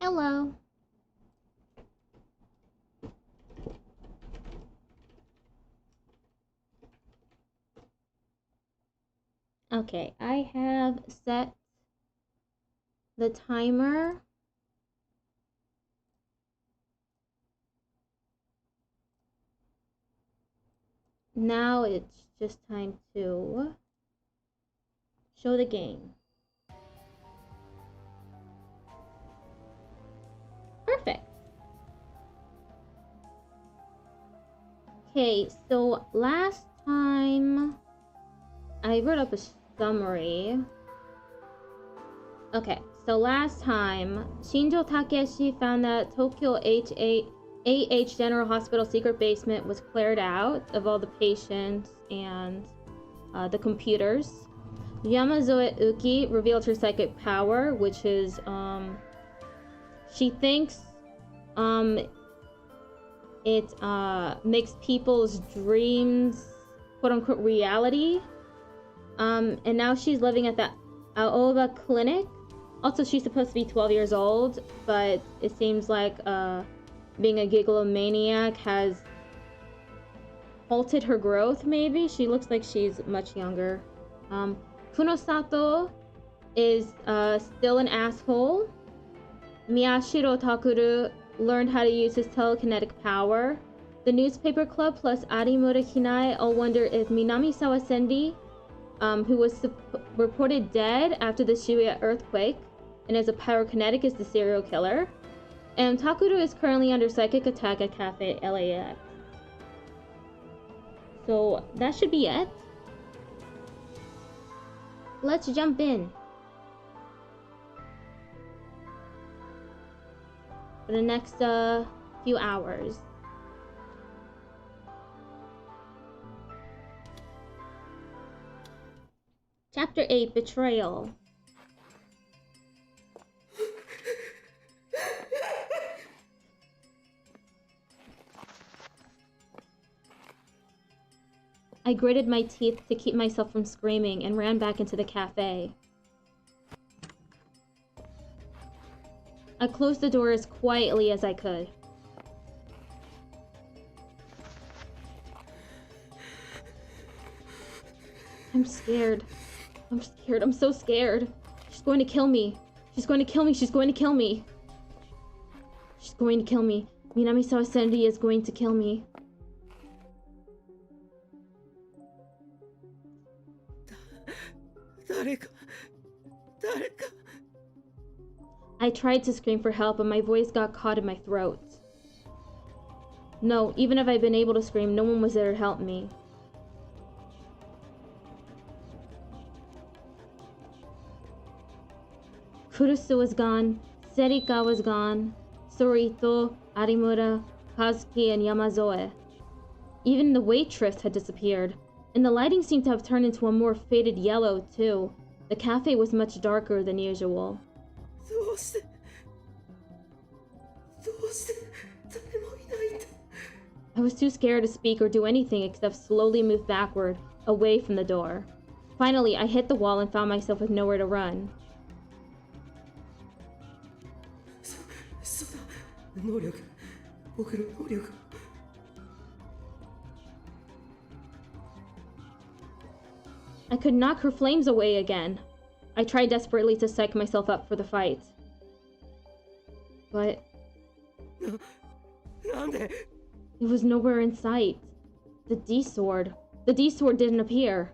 Hello. Okay, I have set the timer. Now it's just time to show the game. Perfect. Okay, so last time I wrote up a summary. Okay, so last time Shinjo Takeshi found that Tokyo AH General Hospital secret basement was cleared out of all the patients and the computers. Yamazoe Uki revealed her psychic power, which is she thinks it makes people's dreams quote-unquote reality. And now she's living at the Aoba Clinic. Also, she's supposed to be 12 years old, but it seems like being a gigalomaniac has halted her growth, maybe? She looks like she's much younger. Kunosato is still an asshole. Miyashiro Takuru learned how to use his telekinetic power. The newspaper club plus Arimura Hinae all wonder if Minamisawa Senri, who was reported dead after the Shibuya Earthquake and is a pyrokinetic, is the serial killer. And Takuru is currently under psychic attack at Cafe LAX. So that should be it. Let's jump in. For the next few hours. Chapter 8, Betrayal. I gritted my teeth to keep myself from screaming and ran back into the cafe. I closed the door as quietly as I could. I'm scared. I'm scared. I'm so scared. She's going to kill me. She's going to kill me. She's going to kill me. She's going to kill me. Minamisawa Senri is going to kill me. I tried to scream for help, but my voice got caught in my throat. No, even if I'd been able to scream, no one was there to help me. Kurusu was gone, Serika was gone, Sorito, Arimura, Kazuki, and Yamazoe. Even the waitress had disappeared, and the lighting seemed to have turned into a more faded yellow, too. The cafe was much darker than usual. I was too scared to speak or do anything except slowly move backward, away from the door. Finally, I hit the wall and found myself with nowhere to run. I could knock her flames away again. I tried desperately to psych myself up for the fight. But it was nowhere in sight. The D-sword didn't appear.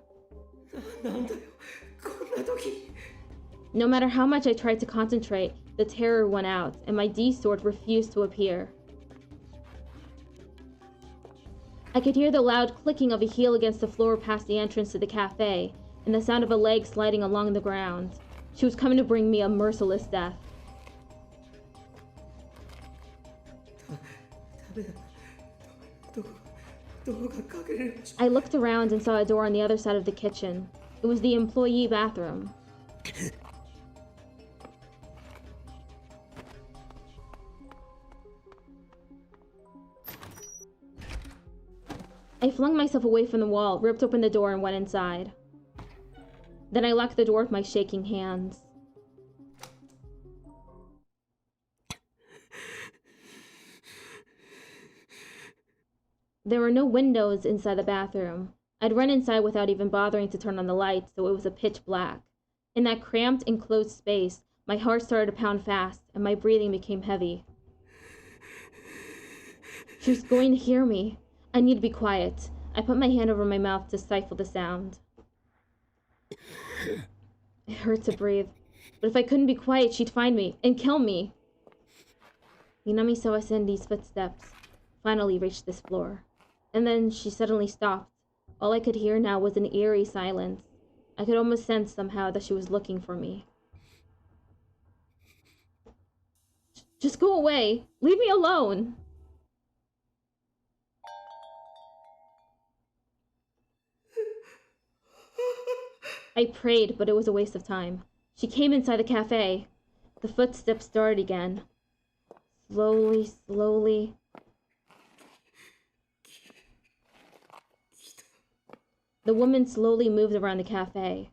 No matter how much I tried to concentrate, the terror went out, and my D-sword refused to appear. I could hear the loud clicking of a heel against the floor past the entrance to the cafe, and the sound of a leg sliding along the ground. She was coming to bring me a merciless death. I looked around and saw a door on the other side of the kitchen. It was the employee bathroom. I flung myself away from the wall, ripped open the door, and went inside. Then I locked the door with my shaking hands. There were no windows inside the bathroom. I'd run inside without even bothering to turn on the lights, so it was a pitch black. In that cramped, enclosed space, my heart started to pound fast, and my breathing became heavy. She was going to hear me. I need to be quiet. I put my hand over my mouth to stifle the sound. It hurt to breathe, but if I couldn't be quiet, she'd find me and kill me. Minamisawa Senri's footsteps finally reached this floor, and then she suddenly stopped. All I could hear now was an eerie silence. I could almost sense somehow that she was looking for me. Just go away! Leave me alone! I prayed, but it was a waste of time. She came inside the cafe. The footsteps started again. Slowly, slowly. The woman slowly moved around the cafe.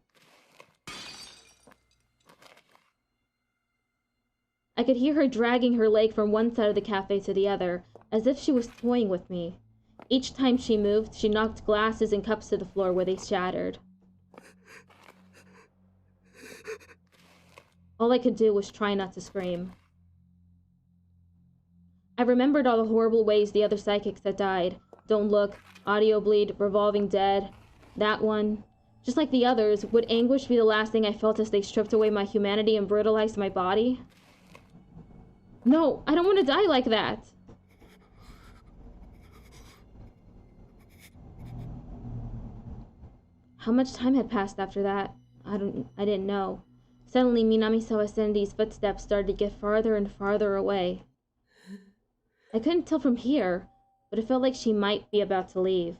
I could hear her dragging her leg from one side of the cafe to the other, as if she was toying with me. Each time she moved, she knocked glasses and cups to the floor where they shattered. All I could do was try not to scream. I remembered all the horrible ways the other psychics had died. Don't Look, Audio Bleed, Revolving Dead, that one. Just like the others, would anguish be the last thing I felt as they stripped away my humanity and brutalized my body? No, I don't want to die like that! How much time had passed after that? I didn't know. Suddenly, Minamisawa Senri's footsteps started to get farther and farther away. I couldn't tell from here, but it felt like she might be about to leave.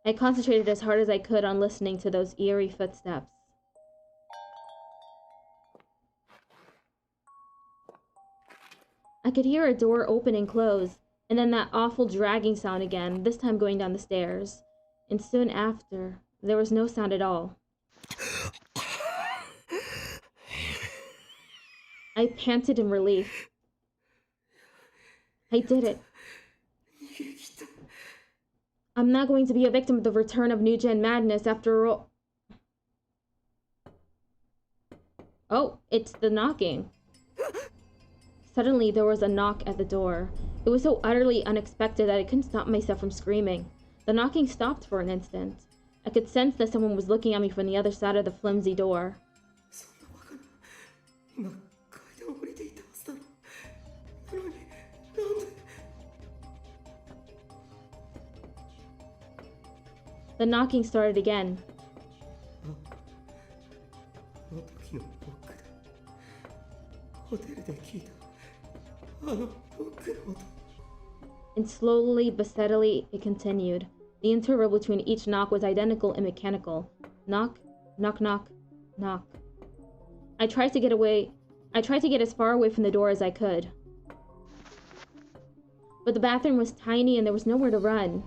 I concentrated as hard as I could on listening to those eerie footsteps. I could hear a door open and close, and then that awful dragging sound again, this time going down the stairs. And soon after, there was no sound at all. I panted in relief. I did it. I'm not going to be a victim of the return of New Gen madness after all. Oh, it's the knocking. Suddenly, there was a knock at the door. It was so utterly unexpected that I couldn't stop myself from screaming. The knocking stopped for an instant. I could sense that someone was looking at me from the other side of the flimsy door. The knocking started again. And slowly but steadily it continued. The interval between each knock was identical and mechanical. Knock, knock, knock, knock. I tried to get as far away from the door as I could. But the bathroom was tiny and there was nowhere to run.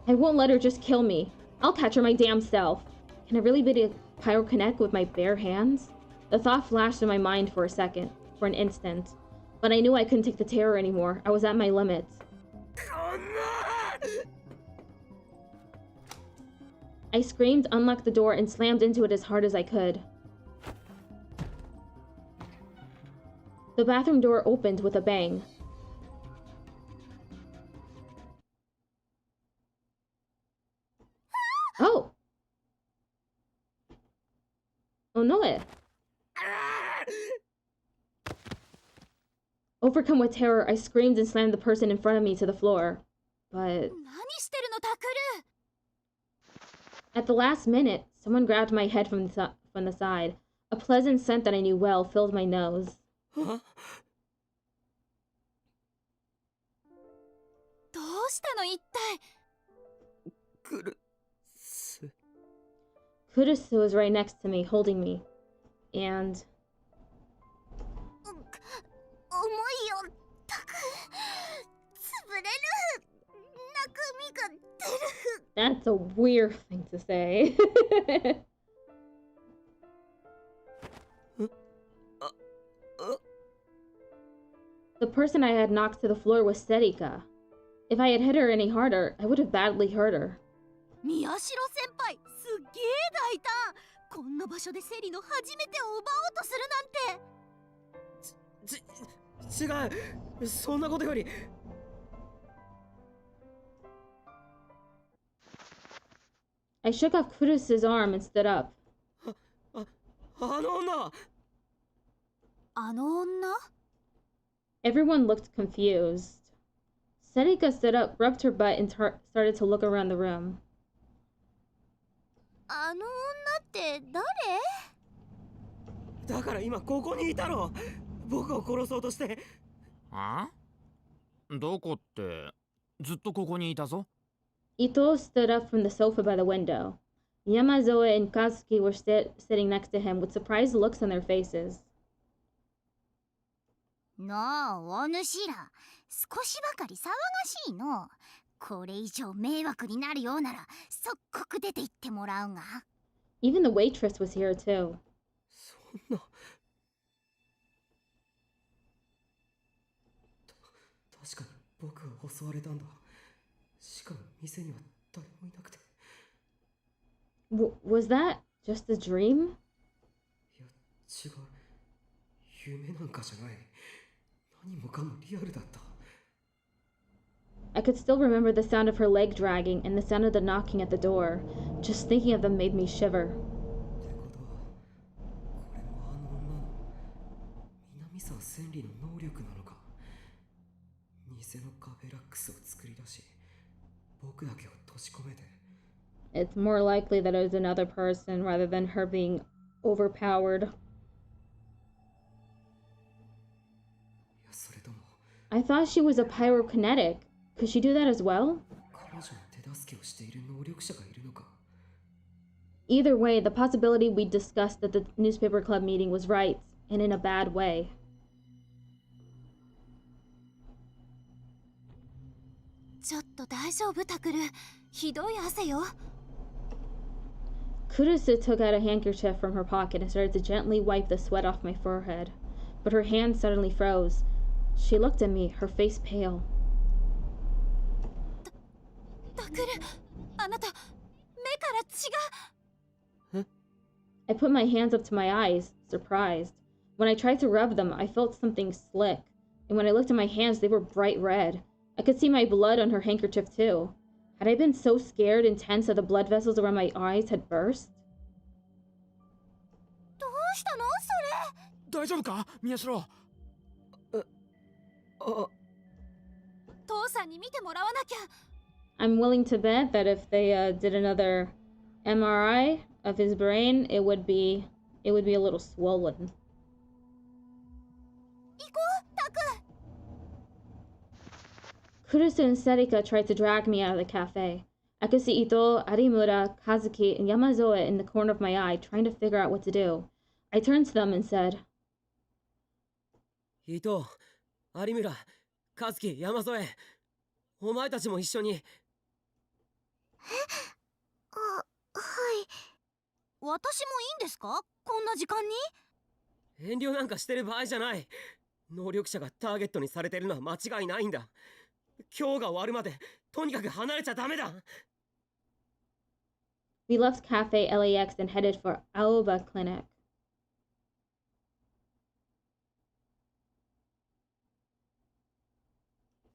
I won't let her just kill me. I'll catch her my damn self. Can I really be a pyrokinetic with my bare hands? The thought flashed in my mind for an instant. But I knew I couldn't take the terror anymore. I was at my limits. I screamed, unlocked the door, and slammed into it as hard as I could. The bathroom door opened with a bang. Oh! Oh no! Overcome with terror, I screamed and slammed the person in front of me to the floor. But at the last minute, someone grabbed my head from the side. A pleasant scent that I knew well filled my nose. Huh? Kurusu was right next to me, holding me. And... That's a weird thing to say. The person I had knocked to the floor was Serika. If I had hit her any harder, I would have badly hurt her. Miyashiro senpai, すっげえ大胆。こんな場所でセリの初めてを奪おうとするなんて。違う。そんなことより。I shook off Kurusu's arm and stood up. あの女は。あの女？ Everyone looked confused. Serika stood up, rubbed her butt, and started to look around the room. あの女って誰？だから今ここにいたろ。僕を殺そうとして。あ？どこって、ずっとここにいたぞ。Ito stood up from the sofa by the window. Yamazoe and Kazuki were sitting next to him with surprised looks on their faces. なあ、お主ら、少しばかり騒がしいの。これ以上迷惑になるようなら、即刻出て行ってもらうが。Even the waitress was here too. そんな。確かに僕は襲われたんだ。しかも店には誰もいなくて。Was that just a dream? いや、違う。夢なんかじゃない。何もかもリアルだった。I could still remember the sound of her leg dragging and the sound of the knocking at the door. Just thinking of them made me shiver. ってことは、これもあの女の南沢千里の能力なのか。偽のカフェラックスを作り出し、僕だけを閉じ込めて。It's more likely that it was another person rather than her being overpowered. I thought she was a pyrokinetic. Could she do that as well? Either way, the possibility we discussed at the newspaper club meeting was right, and in a bad way. Kurusu took out a handkerchief from her pocket and started to gently wipe the sweat off my forehead, but her hand suddenly froze. She looked at me, her face pale. I put my hands up to my eyes, surprised. When I tried to rub them, I felt something slick, and when I looked at my hands, they were bright red. I could see my blood on her handkerchief too. Had I been so scared and tense that the blood vessels around my eyes had burst? 大丈夫か、宮代。I'm willing to bet that if they did another MRI of his brain, it would be a little swollen. Kurusu and Serika tried to drag me out of the cafe. I could see Ito, Arimura, Kazuki, and Yamazoe in the corner of my eye, trying to figure out what to do. I turned to them and said, Ito, Arimura, Kazuki, Yamazoe, お前たちも一緒に。はい。私もいいんですか？こんな時間に？遠慮なんかしてる場合じゃない。能力者がターゲットにされてるのは間違いないんだ。今日が終わるまでとにかく離れちゃダメだ。We left Cafe LAX and headed for Aoba Clinic.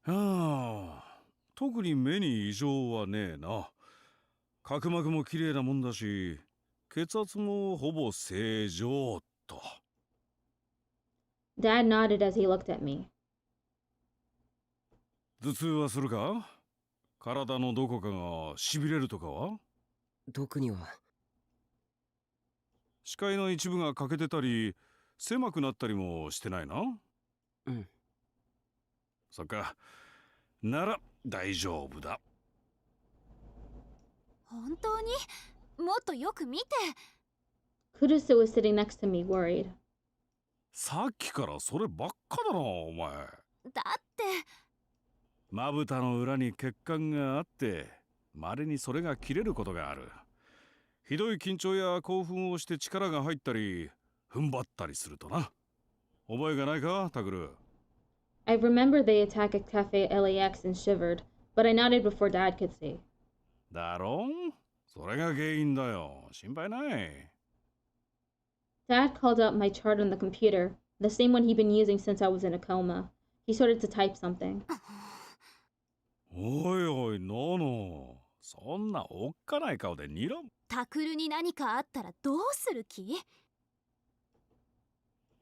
はあ、特に目に異常はねえな。角膜も綺麗なもんだし、血圧もほぼ正常と。Dad nodded as he looked at me. 頭痛はするか？体のどこかがしびれるとかは？特には。視界の一部が欠けてたり、狭くなったりもしてないな。うん。そっか。なら大丈夫だ。本当に？もっとよく見て。Kurusu was sitting next to me, worried. さっきからそればっかだな、お前。だって。まぶたの裏に血管があって、稀にそれが切れることがある。ひどい緊張や興奮をして力が入ったり踏ん張ったりするとな。覚えがないか、タクル。I remembered the attack at Cafe LAX and shivered, but I nodded before Dad could see. だろう、それが原因だよ。心配ない。Dad called up my chart on the computer, the same one he'd been using since I was in a coma. He started to type something. おいおい、ノノ。そんなおっかない顔で睨む。タクルに何かあったらどうする気？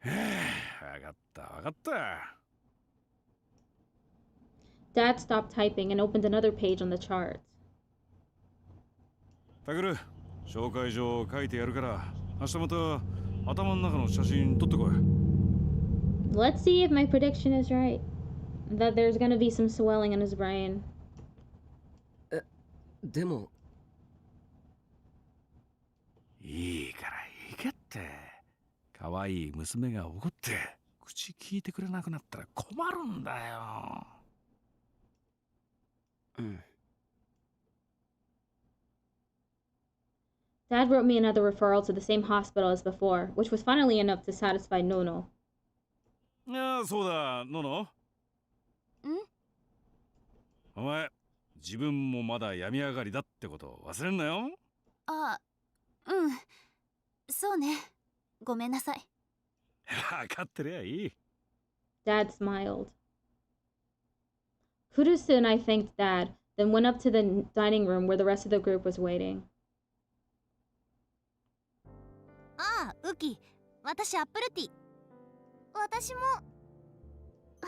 わかったわかった。Dad stopped typing and opened another page on the chart. タクル、紹介状書いてやるから、明日また頭の中の写真撮ってこい。Let's see if my prediction is right. That there's gonna be some swelling in his brain. でもいいからいいかって。可愛い娘が怒って口聞いてくれなくなったら困るんだよ。Dad wrote me another referral to the same hospital as before, which was finally enough to satisfy Nono. ああ、そうだ、ノノ。お前、自分もまだ病み上がりだってこと忘れんなよ。あ、うん。そうね。ごめんなさい。わかってりゃいい。Dad smiled. Furusu and I thanked Dad, then went up to the dining room where the rest of the group was waiting. ああ、ウキ。私アップルティー。私も。わ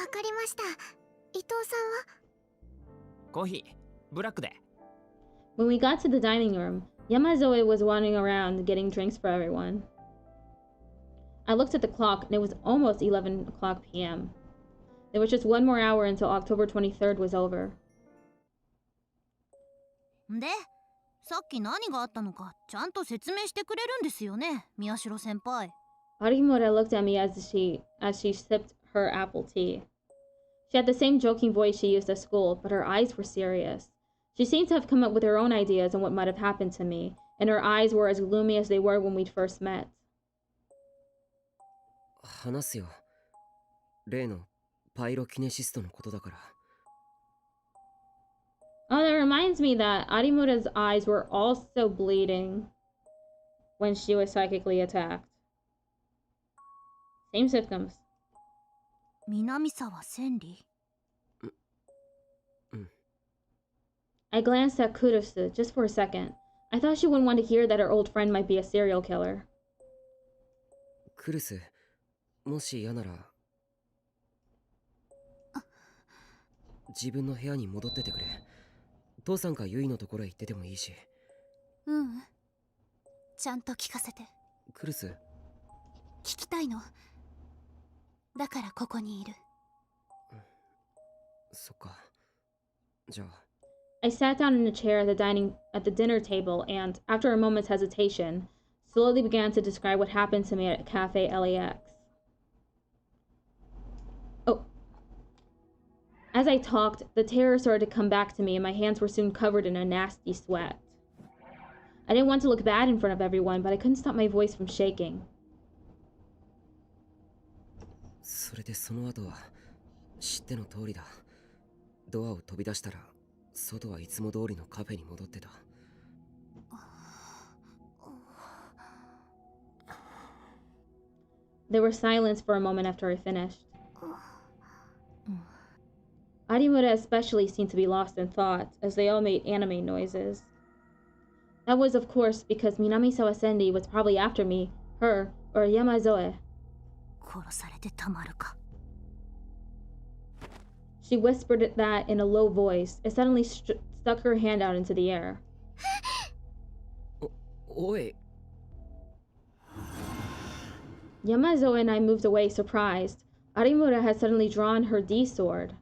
かりました。伊藤さんは？コーヒーブラックで。 When we got to the dining room, Yamazoe was wandering around getting drinks for everyone. I looked at the clock and it was almost 11 o'clock p.m. There was just one more hour until October 23rd was over. で、さっき何があったのかちゃんと説明してくれるんですよね、宮代先輩。Arimura looked at me as she sipped her apple tea. She had the same joking voice she used at school, but her eyes were serious. She seemed to have come up with her own ideas on what might have happened to me, and her eyes were as gloomy as they were when we'd first met. 話すよ。例のパイロキネシストのことだから。Oh, that reminds me that Arimura's eyes were also bleeding when she was psychically attacked. Same symptoms. 南沢千里。I glanced at Kurosu just for a second. I thought she wouldn't want to hear that her old friend might be a serial killer. クルス、もし嫌なら自分の部屋に戻っててくれ。父さんかユイのところへ行っててもいいし。うん。ちゃんと聞かせて。クルス、聞きたいの。だからここにいる。そっか。じゃあ。I sat down in a chair at the dinner table and, after a moment's hesitation, slowly began to describe what happened to me at Cafe LAX. Oh. As I talked, the terror started to come back to me and my hands were soon covered in a nasty sweat. I didn't want to look bad in front of everyone, but I couldn't stop my voice from shaking. それでその後は知っての通りだ。ドアを飛び出したら外はいつも通りのカフェに戻ってた。There was silence for a moment after I finished. Arimura especially seemed to be lost in thought as they all made anime noises. That was, of course, because Minamisawa Senri was probably after me, her, or Yamazoe. 殺されてたまるか。She whispered that in a low voice and suddenly stuck her hand out into the air. おい。 Yamazoe and I moved away, surprised. Arimura had suddenly drawn her D sword.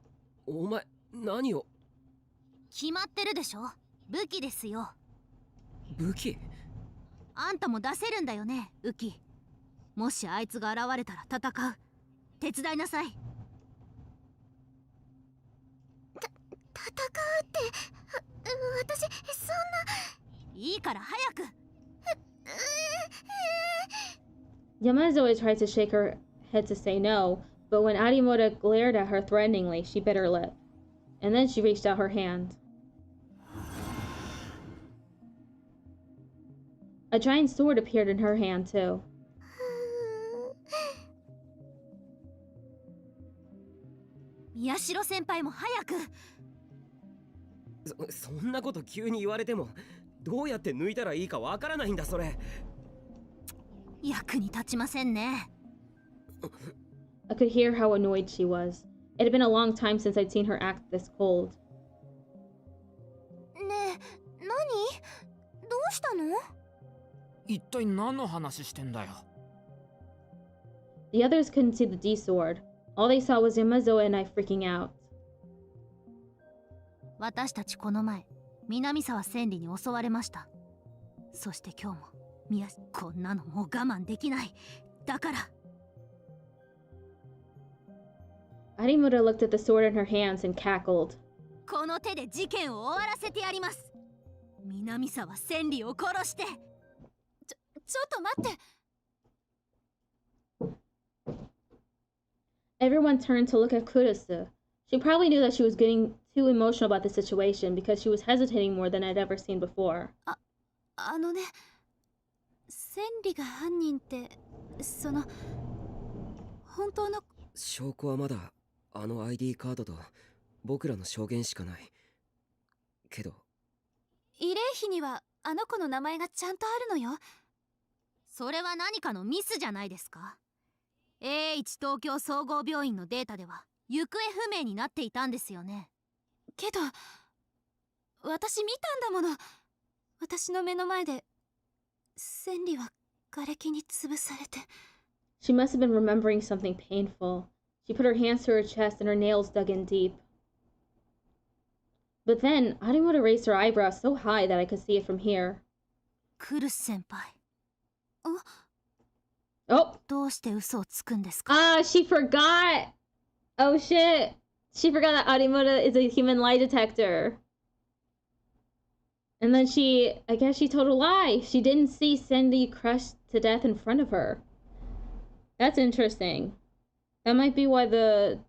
お前、何を。決まってるでしょ。武器ですよ。武器。あんたも出せるんだよね、ウキ。もしあいつが現れたら戦う。手伝いなさい。戦うって、私、そから早く。Yamazoe tried to shake her head to say no, but when Arimura glared at her threateningly, she bit her lip. And then she reached out her hand. A giant sword appeared in her hand, too. Miyashiro senpaiも早く。そんなこと急に言われてもどうやって抜いたらいいかわからないんだそれ。役に立ちませんね。I could hear how annoyed she was. It had been a long time since I'd seen her act this cold. ねえ、何？どうしたの？一体何の話してんだよ。The others couldn't see the D sword. All they saw was Yamazoe and I freaking out. 私たちこの前、南沢千里に襲われました。そして今日も、こんなのもう我慢できない。だから。Arimura looked at the sword in her hands and cackled. この手で事件を終わらせてやります。南沢千里を殺して。ちょっと待って。Everyone turned to look at Kurusu. She probably knew that she was getting too emotional about the situation because she was hesitating more than I'd ever seen before. あのね、千里が犯人って、本当の証拠はまだあの ID カードと僕らの証言しかない。けど慰霊碑にはあの子の名前がちゃんとあるのよ。それは何かのミスじゃないですか。A1 東京総合病院のデータでは行方不明になっていたんですよね。けど私見たんだもの。私の目の前で千里は瓦礫に潰されて。She must have been remembering something painful. She put her hands to her chest and her nails dug in deep. But then, Arimura raised her eyebrows so high that I could see it from here. クルス先輩。Oh! どうして嘘をつくんですか？ Ah, she forgot! Oh shit! She forgot that Arimura is a human lie detector. And then I guess she told a lie. She didn't see Cindy crushed to death in front of her. That's interesting. That might be why the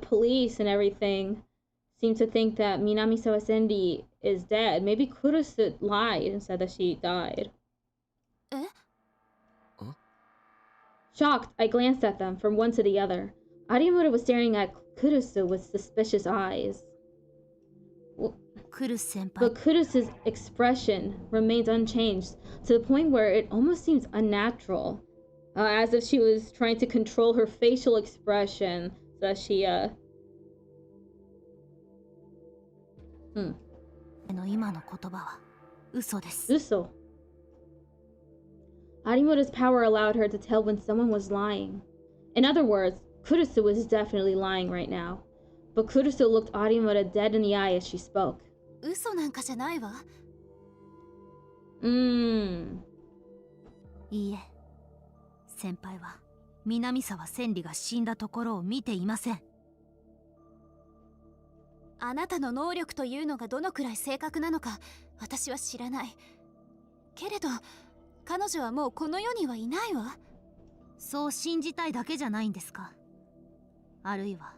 police and everything seem to think that Minamisawa Senri is dead. Maybe Kurusu lied and said that she died. Eh? Huh? Shocked, I glanced at them from one to the other. Arimura was staring at Kurusu with suspicious eyes. But Kurusu's expression remained unchanged to the point where it almost seems unnatural. As if she was trying to control her facial expression so that she, Uso. Arimura's power allowed her to tell when someone was lying. In other words, Kurusu was definitely lying right now. But Kurusu looked Arimura dead in the eye as she spoke. 嘘なんかじゃないわ。いいえ、先輩は南沢千里が死んだところを見ていません。あなたの能力というのがどのくらい正確なのか私は知らない。けれど彼女はもうこの世にはいないわ。そう信じたいだけじゃないんですか？あるいは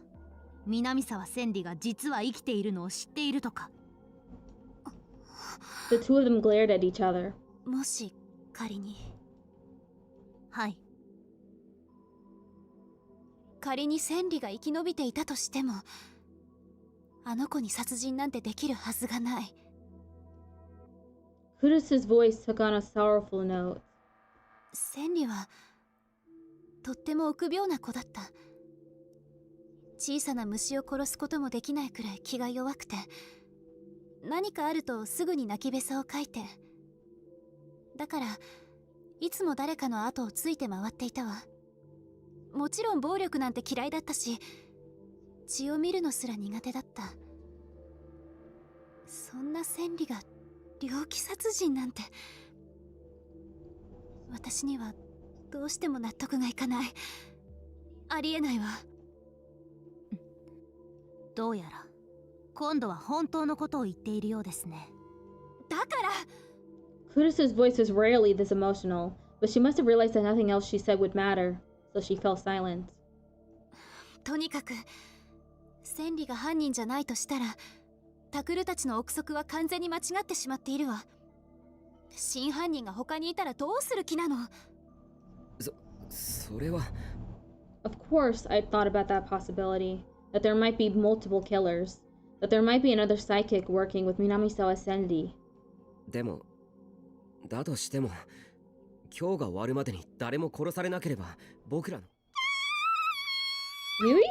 南沢千里が実は生きているのを知っているとか。The two of them glared at each other. もし仮に。はい。仮に千里が生き延びていたとしても、あの子に殺人なんてできるはずがない。Kurusu's voice took on a sorrowful note. 千里はとっても臆病な子だった。小さな虫を殺すこともできないくらい気が弱くて、何かあるとすぐに泣きべさをかいて、だからいつも誰かの後をついて回っていたわ。もちろん暴力なんて嫌いだったし、血を見るのすら苦手だった。そんな千里が猟奇殺人なんて、私にはどうしても納得がいかない。ありえないわ。どうやら今度は本当のことを言っているようですね。だから Kurusu's voice was rarely this emotional, but she must have realized that nothing else she said would matter, so she fell silent. とにかく千里が犯人じゃないとしたらタクルたちの憶測は完全に間違ってしまっているわ。真犯人が他にいたらどうする気なの？それは。Of course, I'd thought about that possibility, that there might be multiple killers, that there might be another psychic working with Minamisawa Senri. でも、だとしても、今日が終わるまでに誰も殺されなければ、僕らの。Yui?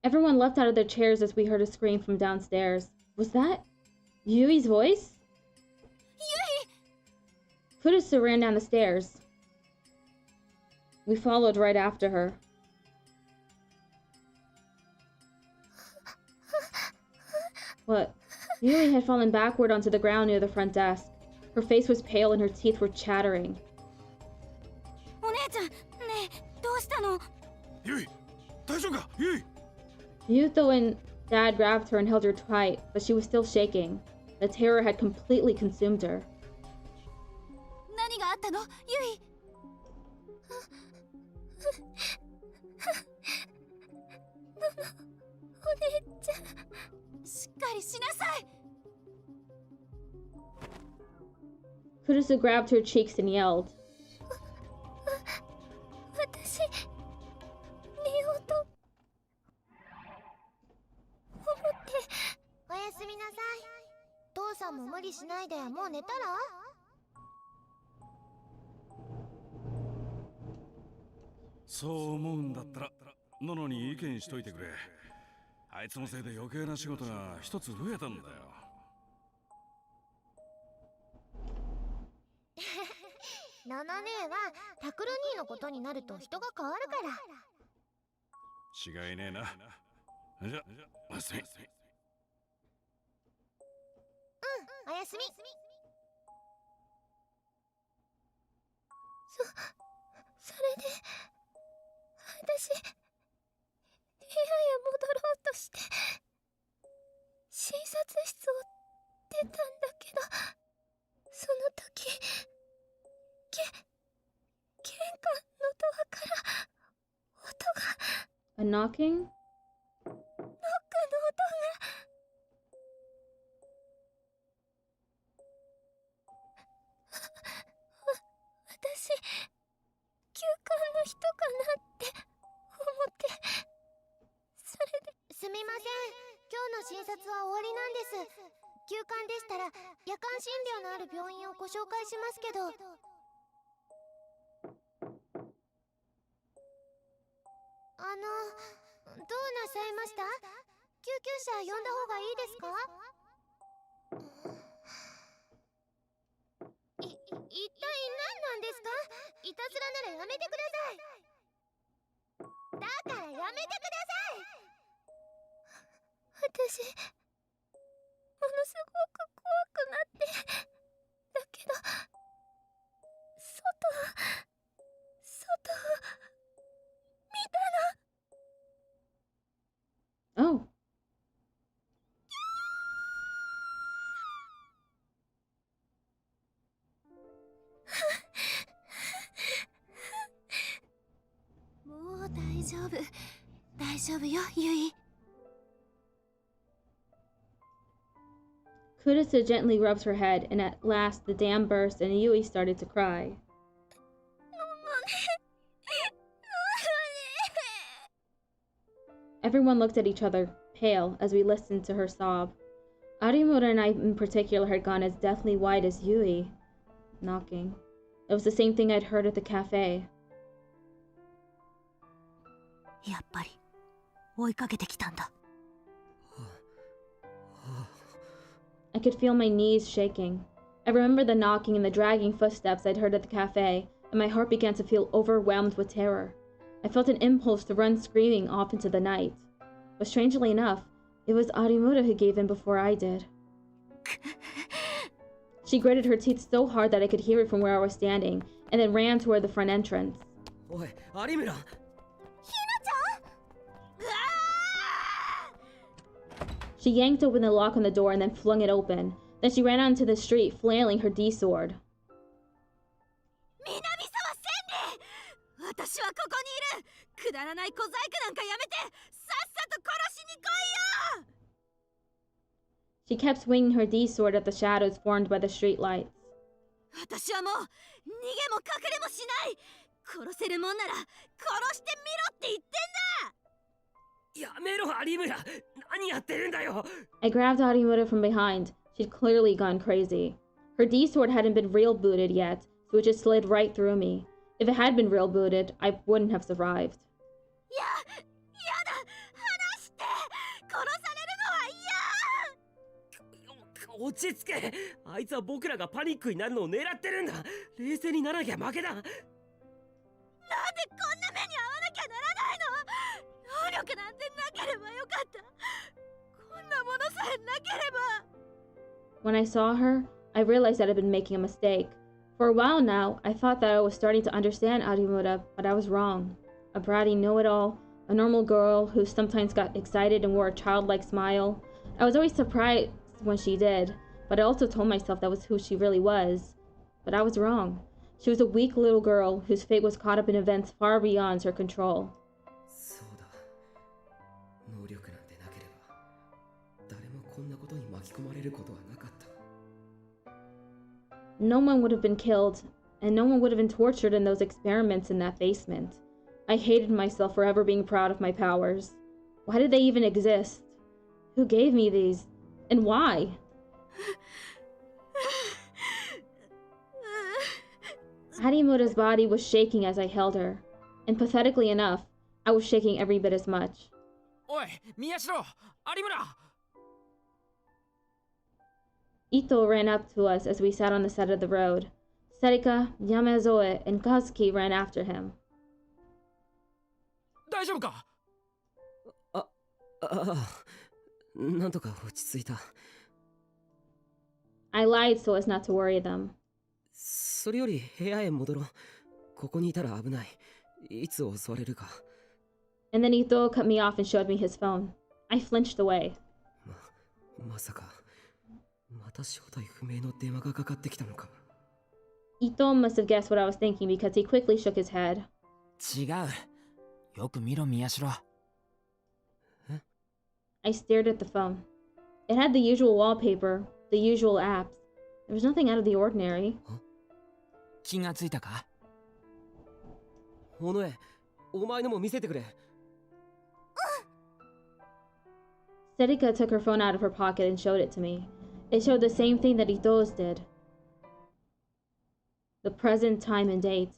Everyone leapt out of their chairs as we heard a scream from downstairs. Was that Yui's voice? Yui! Kurusu ran down the stairs. We followed right after her. What? Yui had fallen backward onto the ground near the front desk. Her face was pale and her teeth were chattering. お姉ちゃん、ねえ、どうしたの？ユイ、大丈夫か？ユイ。Yuto and Dad grabbed her and held her tight, but she was still shaking. The terror had completely consumed her. 何があったの？ユイ。お姉ちゃん、しっかりしなさい。Kurusu grabbed her cheeks and yelled. 私、寝ようと思って。おやすみなさい。父さんも無理しないで、もう寝たら？そう思うんだったら、ののに意見しといてくれ。あいつのせいで余計な仕事が一つ増えたんだよ。ナナ姉はタクル兄のことになると人が変わるから。違いねえな。じゃ、おやすみ。おやすみ。それで私部屋へ戻ろうとして診察室を出たんだけど、その時玄関のドアから音が。A knocking? ノックの音が。私休館の人かなって思って、それで。すみません、今日の診察は終わりなんです。休館でしたら夜間診療のある病院をご紹介しますけど。どうなさいました？救急車呼んだ方がいいですか？一体何なんですか？いたずらならやめてください。だからやめてください。私ものすごく怖くなって、だけど外を見たら。Oh.もう大丈夫よ、ユイ。Kurusu gently rubs her head, and at last the dam burst and Yui started to cry. Everyone looked at each other, pale, as we listened to her sob. Arimura and I in particular had gone as deathly white as Yui. Knocking. It was the same thing I'd heard at the cafe. やっぱり追いかけてきたんだ。I could feel my knees shaking. I remember the knocking and the dragging footsteps I'd heard at the cafe, and my heart began to feel overwhelmed with terror. I felt an impulse to run screaming off into the night. But strangely enough, it was Arimura who gave in before I did. She gritted her teeth so hard that I could hear it from where I was standing, and then ran toward the front entrance. Oi, Arimura! She yanked open the lock on the door and then flung it open. Then she ran out into the street, flailing her D-sword. 南沢千里、私はここにいる。くだらない小細工なんかやめて、さっさと殺しに来いよ。 She kept swinging her D-sword at the shadows formed by the streetlights. 私はもう逃げも隠れもしない。殺せるもんなら殺してみろって言ってんだ。やめろ、有村。何やってるんだよ。 I grabbed Arimura from behind. She'd clearly gone crazy. Her D-sword hadn't been real booted yet, so it just slid right through me. If it had been real booted, I wouldn't have survived. やだ、離して。殺されるのは嫌。落ち着け。あいつは僕らがパニックになるのを狙ってるんだ。冷静にならなきゃ負けだ。なんでこんな目に遭わなきゃならないの。能力なんてなければよかった。こんなものさえなければ。 When I saw her, I realized that I'd been making a mistake. For a while now, I thought that I was starting to understand Arimura, but I was wrong. A bratty know-it-all, a normal girl who sometimes got excited and wore a childlike smile. I was always surprised when she did, but I also told myself that was who she really was. But I was wrong. She was a weak little girl whose fate was caught up in events far beyond her control. そうだ。能力なんてなければ、誰もこんなことに巻き込まれることはなかった。 No one would have been killed, and no one would have been tortured in those experiments in that basement. I hated myself for ever being proud of my powers. Why did they even exist? Who gave me these? And why? Harimura's body was shaking as I held her, and pathetically enough, I was shaking every bit as much. おい、Miyashiro! Arimura! Ito ran up to us as we sat on the side of the road. Serika, Yamazoe, and Kazuki ran after him. 大丈夫か？なんとか落ち着いた。 I lied so as not to worry them. それより部屋へ戻ろう。ここにいたら危ない。いつ襲われるか。 And then Ito cut me off and showed me his phone. I flinched away. まさか、また正体不明の電話がかかってきたのか。 Ito must have guessed what I was thinking because he quickly shook his head. 違う。よく見ろ、Miyashiro。え？ I stared at the phone. It had the usual wallpaper, the usual apps. There was nothing out of the ordinary. 気がついたか？尾上、お前のも見せてくれ。Serika took her phone out of her pocket and showed it to me. It showed the same thing that Ito's did. The present time and date,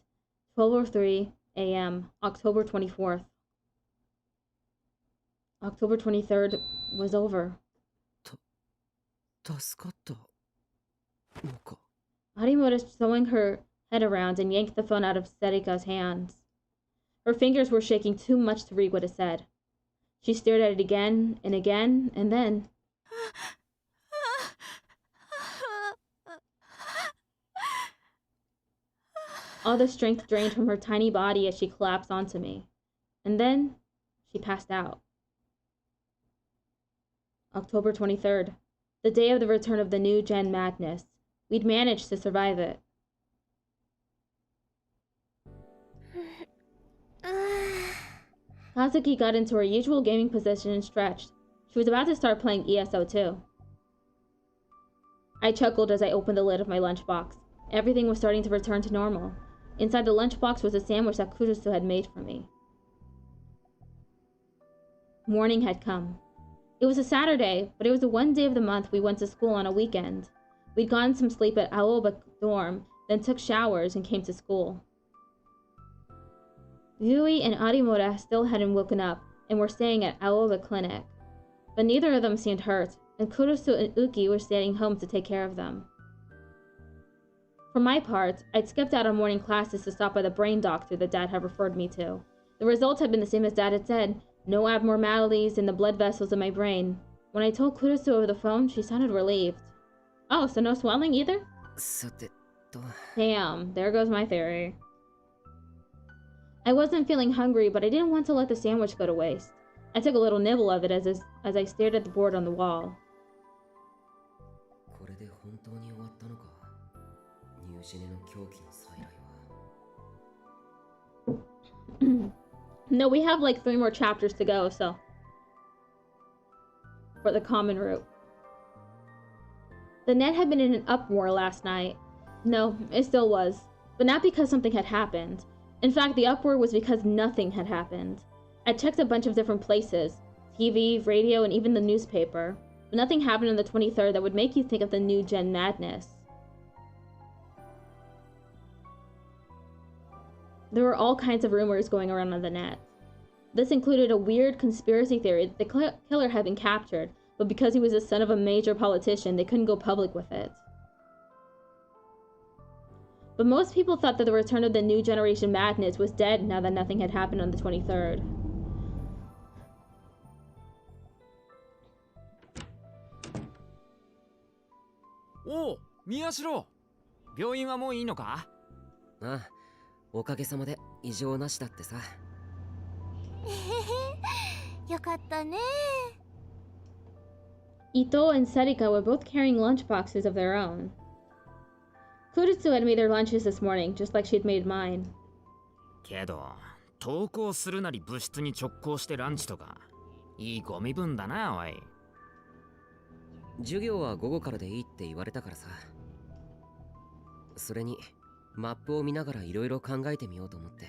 12:03 a.m., October 24th. October 23rd was over. 助かったのか。 Arimura swung her head around and yanked the phone out of Serika's hands. Her fingers were shaking too much to read what it said. She stared at it again and again, and then... All the strength drained from her tiny body as she collapsed onto me. And then, she passed out. October 23rd, the day of the return of the new gen madness. We'd managed to survive it. Kazuki got into her usual gaming position and stretched. She was about to start playing ESO too. I chuckled as I opened the lid of my lunchbox. Everything was starting to return to normal. Inside the lunchbox was a sandwich that Kunosato had made for me. Morning had come. It was a Saturday, but it was the one day of the month we went to school on a weekend. We'd gotten some sleep at Aoba dorm, then took showers and came to school. Yui and Arimura still hadn't woken up and were staying at Aoba Clinic. But neither of them seemed hurt, and Kunosato and Uki were staying home to take care of them. For my part, I'd skipped out on morning classes to stop by the brain doctor that Dad had referred me to. The results had been the same as Dad had said, no abnormalities in the blood vessels in my brain. When I told Kunosato over the phone, she sounded relieved. Oh, so no swelling either? Damn, there goes my theory. I wasn't feeling hungry, but I didn't want to let the sandwich go to waste. I took a little nibble of it as I stared at the board on the wall. 当に終わったのか。ニュージェネの狂気の再来は。No, we have like 3 more chapters to go, so. For the common route. The net had been in an uproar last night. No, it still was. But not because something had happened. In fact, the uproar was because nothing had happened. I checked a bunch of different places. TV, radio, and even the newspaper. But nothing happened on the 23rd that would make you think of the new gen madness. There were all kinds of rumors going around on the net. This included a weird conspiracy theory that the killer had been captured, but because he was the son of a major politician, they couldn't go public with it. But most people thought that the return of the new generation madness was dead now that nothing had happened on the 23rd. Oh, Miyashiro! 病院はもういいのか？ああ、おかげさまで異常なしだってさ。よかったね。 Ito and Serika were both carrying lunchboxes of their own. Kuritsu had made their lunches this morning, just like she had made mine. けど、登校するなり部室に直行してランチとか、いいゴミ分だな、おい。授業は午後からでいいって言われたからさ。それに、マップを見ながらいろいろ考えてみようと思って。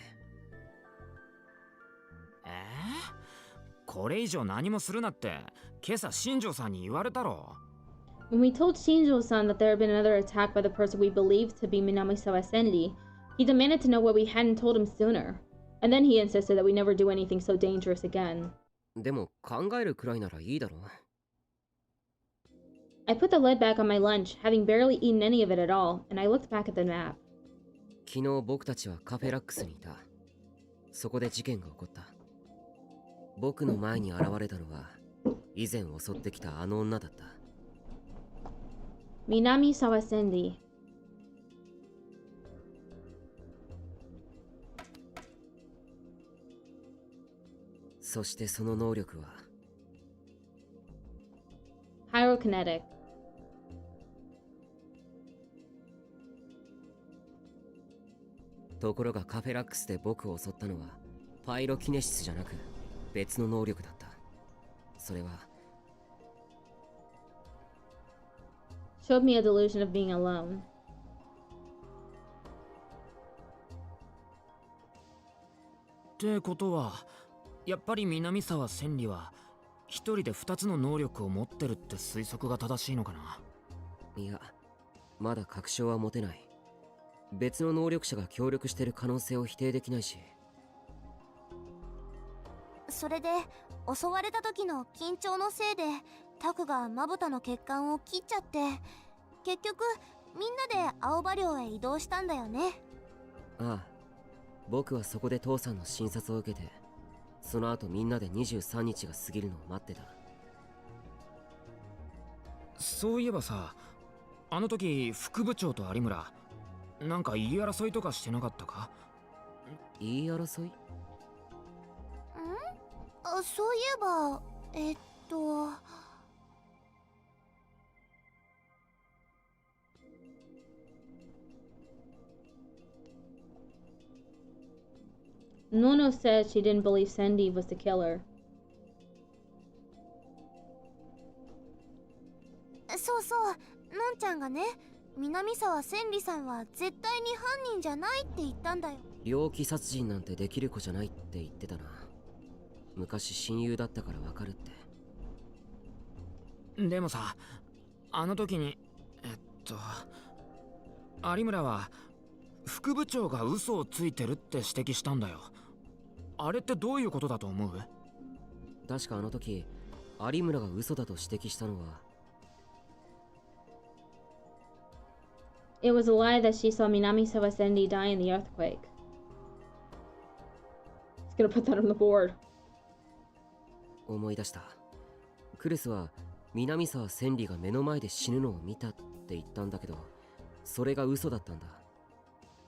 これ以上何もするなって、今朝新庄さんに言われたろ。When we told Shinjo-san that there had been another attack by the person we believed to be Minamisawa Senri, he demanded to know why we hadn't told him sooner. And then he insisted that we never do anything so dangerous again. でも考えるくらいならいいだろう。I put the lid back on my lunch, having barely eaten any of it at all, and I looked back at the map. 昨日僕たちはカフェラックスにいた。そこで事件が起こった。僕の前に現れたのは以前襲ってきたあの女だった。Minamisawa Senri. そしてその能力は pyrokinetic. ところがカフェラックスで僕を襲ったのはパイロキネシスじゃなく別の能力だった。それは Showed me a delusion of being alone. ってことは、やっぱり南沢千里は一人で2つの能力を持ってるって推測が正しいのかな。いや、まだ確証は持てない。別の能力者が協力している可能性を否定できないし。それで襲われた時の緊張のせいでタクがまぶたの血管を切っちゃって、結局みんなで青葉寮へ移動したんだよね。ああ、僕はそこで父さんの診察を受けて、その後みんなで23日が過ぎるのを待ってた。そういえばさ、あの時副部長と有村なんか言い争いとかしてなかったか？言い争い？あ、そういえばNono said she didn't believe Senri was the killer. そうそう、のんちゃんがね、南沢千里さんは絶対に犯人じゃないって言ったんだよ。猟奇殺人なんてできる子じゃないって言ってたな。昔親友だったからわかるって。でもさ、あの時に有村は副部長が嘘をついてるって指摘したんだよ。あれってどういうことだと思う？確かあの時有村が嘘だと指摘したのは It was a lie that she saw Minamisawa Senri die in the earthquake. He's gonna put that on the board. 思い出した。クレスは南沢千里が目の前で死ぬのを見たって言ったんだけど、それが嘘だったんだ。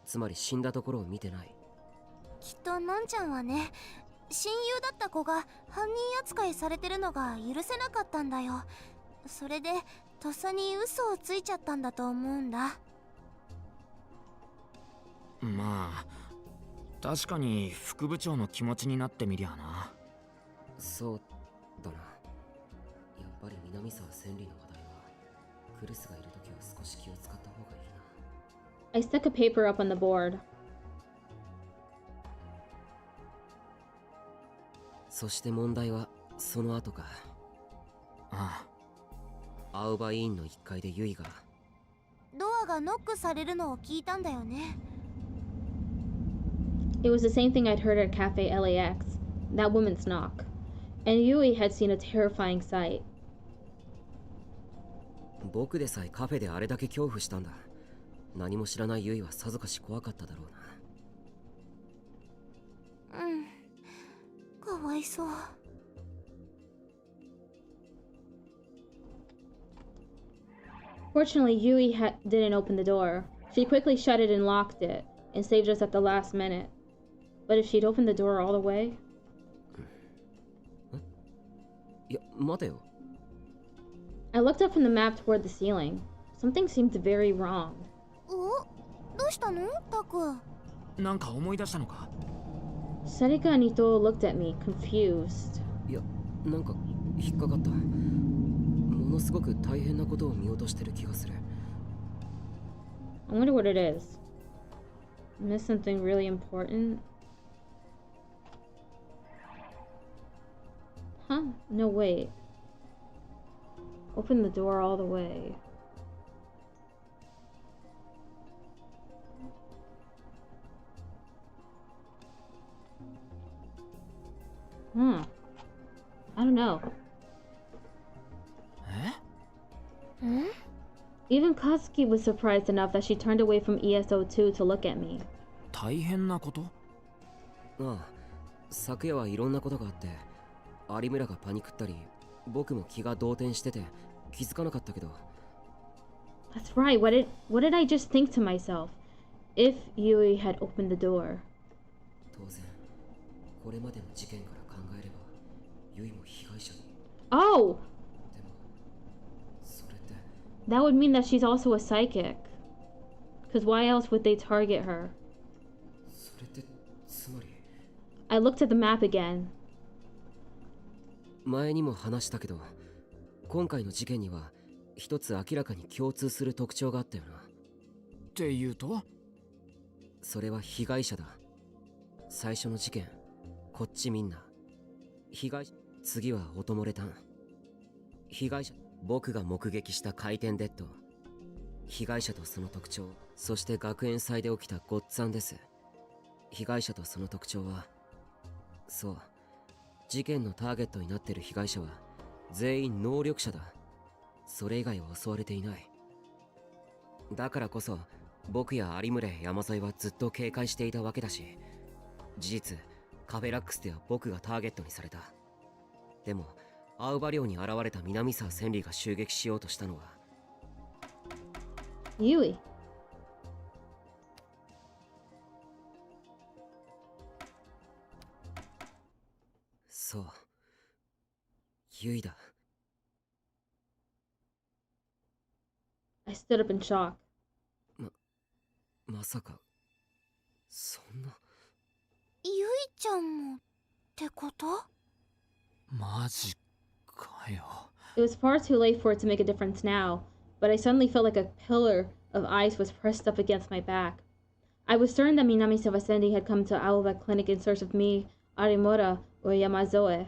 つまり死んだところを見てない。きっとのんちゃんはね、親友だった子が犯人扱いされてるのが許せなかったんだよ。それでとっさに嘘をついちゃったんだと思うんだ。まあ確かに副部長の気持ちになってみりゃな。そうだな。やっぱり南沢千里の話題はクルスがいるときは少し気を使った方がいいな。I stuck a paper up on the board. そして問題はその後か。ああ。アウバイーンの1階でユイがドアがノックされるのを聞いたんだよね。It was the same thing I'd heard at Cafe LAX, that woman's knock. And Yui had seen a terrifying sight. 僕でさえカフェであれだけ恐怖したんだ。何も知らないユイはさぞかし怖かっただろうな。うん。かわいそう。Fortunately, Yui didn't open the door. She quickly shut it and locked it, and saved us at the last minute. But if she'd opened the door all the way... いや、待てよ。I looked up from the map toward the ceiling. Something seemed very wrong. お、どうしたのタク？なんか思い出したのか。Sarika and Ito looked at me, confused. いや、なんか引っかかった。ものすごく大変なことを見落としてる気がする。I wonder what it is. Missed something really important? Huh? No, wait. Open the door all the way. I don't know. Even Katsuki was surprised enough that she turned away from ESO2 to look at me. 大変なこと？ああ、昨夜はいろんなことがあって、有村がパニクったり、僕も気が動転してて気づかなかったけど。That's right. What did I just think to myself? If Yui had opened the door. 当然、これまでの事件から考えれば、ユイも被害者に。Oh! でも、それって。That would mean that she's also a psychic. Because why else would they target her? それってつまり。I looked at the map again. 前にも話したけど、今回の事件には一つ明らかに共通する特徴があったよな。っていうと？それは被害者だ。最初の事件、こっちみんな被害者。次は音漏れたん。被害者、僕が目撃した回転デッド。被害者とその特徴、そして学園祭で起きたごっつぁんです。被害者とその特徴は、そう、事件のターゲットになっている被害者は全員能力者だ。それ以外は襲われていない。だからこそ僕や有村山添はずっと警戒していたわけだし、事実カフェラックスでは僕がターゲットにされた。でもアウバ寮に現れた南沢千里が襲撃しようとしたのは Yui. そう、ユイだ。I stood up in shock. まさかそんな。ゆいちゃんもってこと？マジかよ。It was far too late for it to make a difference now, but I suddenly felt like a pillar of ice was pressed up against my back. I was certain that Minamisawa Senri had come to Aoba Clinic in search of me, Arimura, or Yamazoe,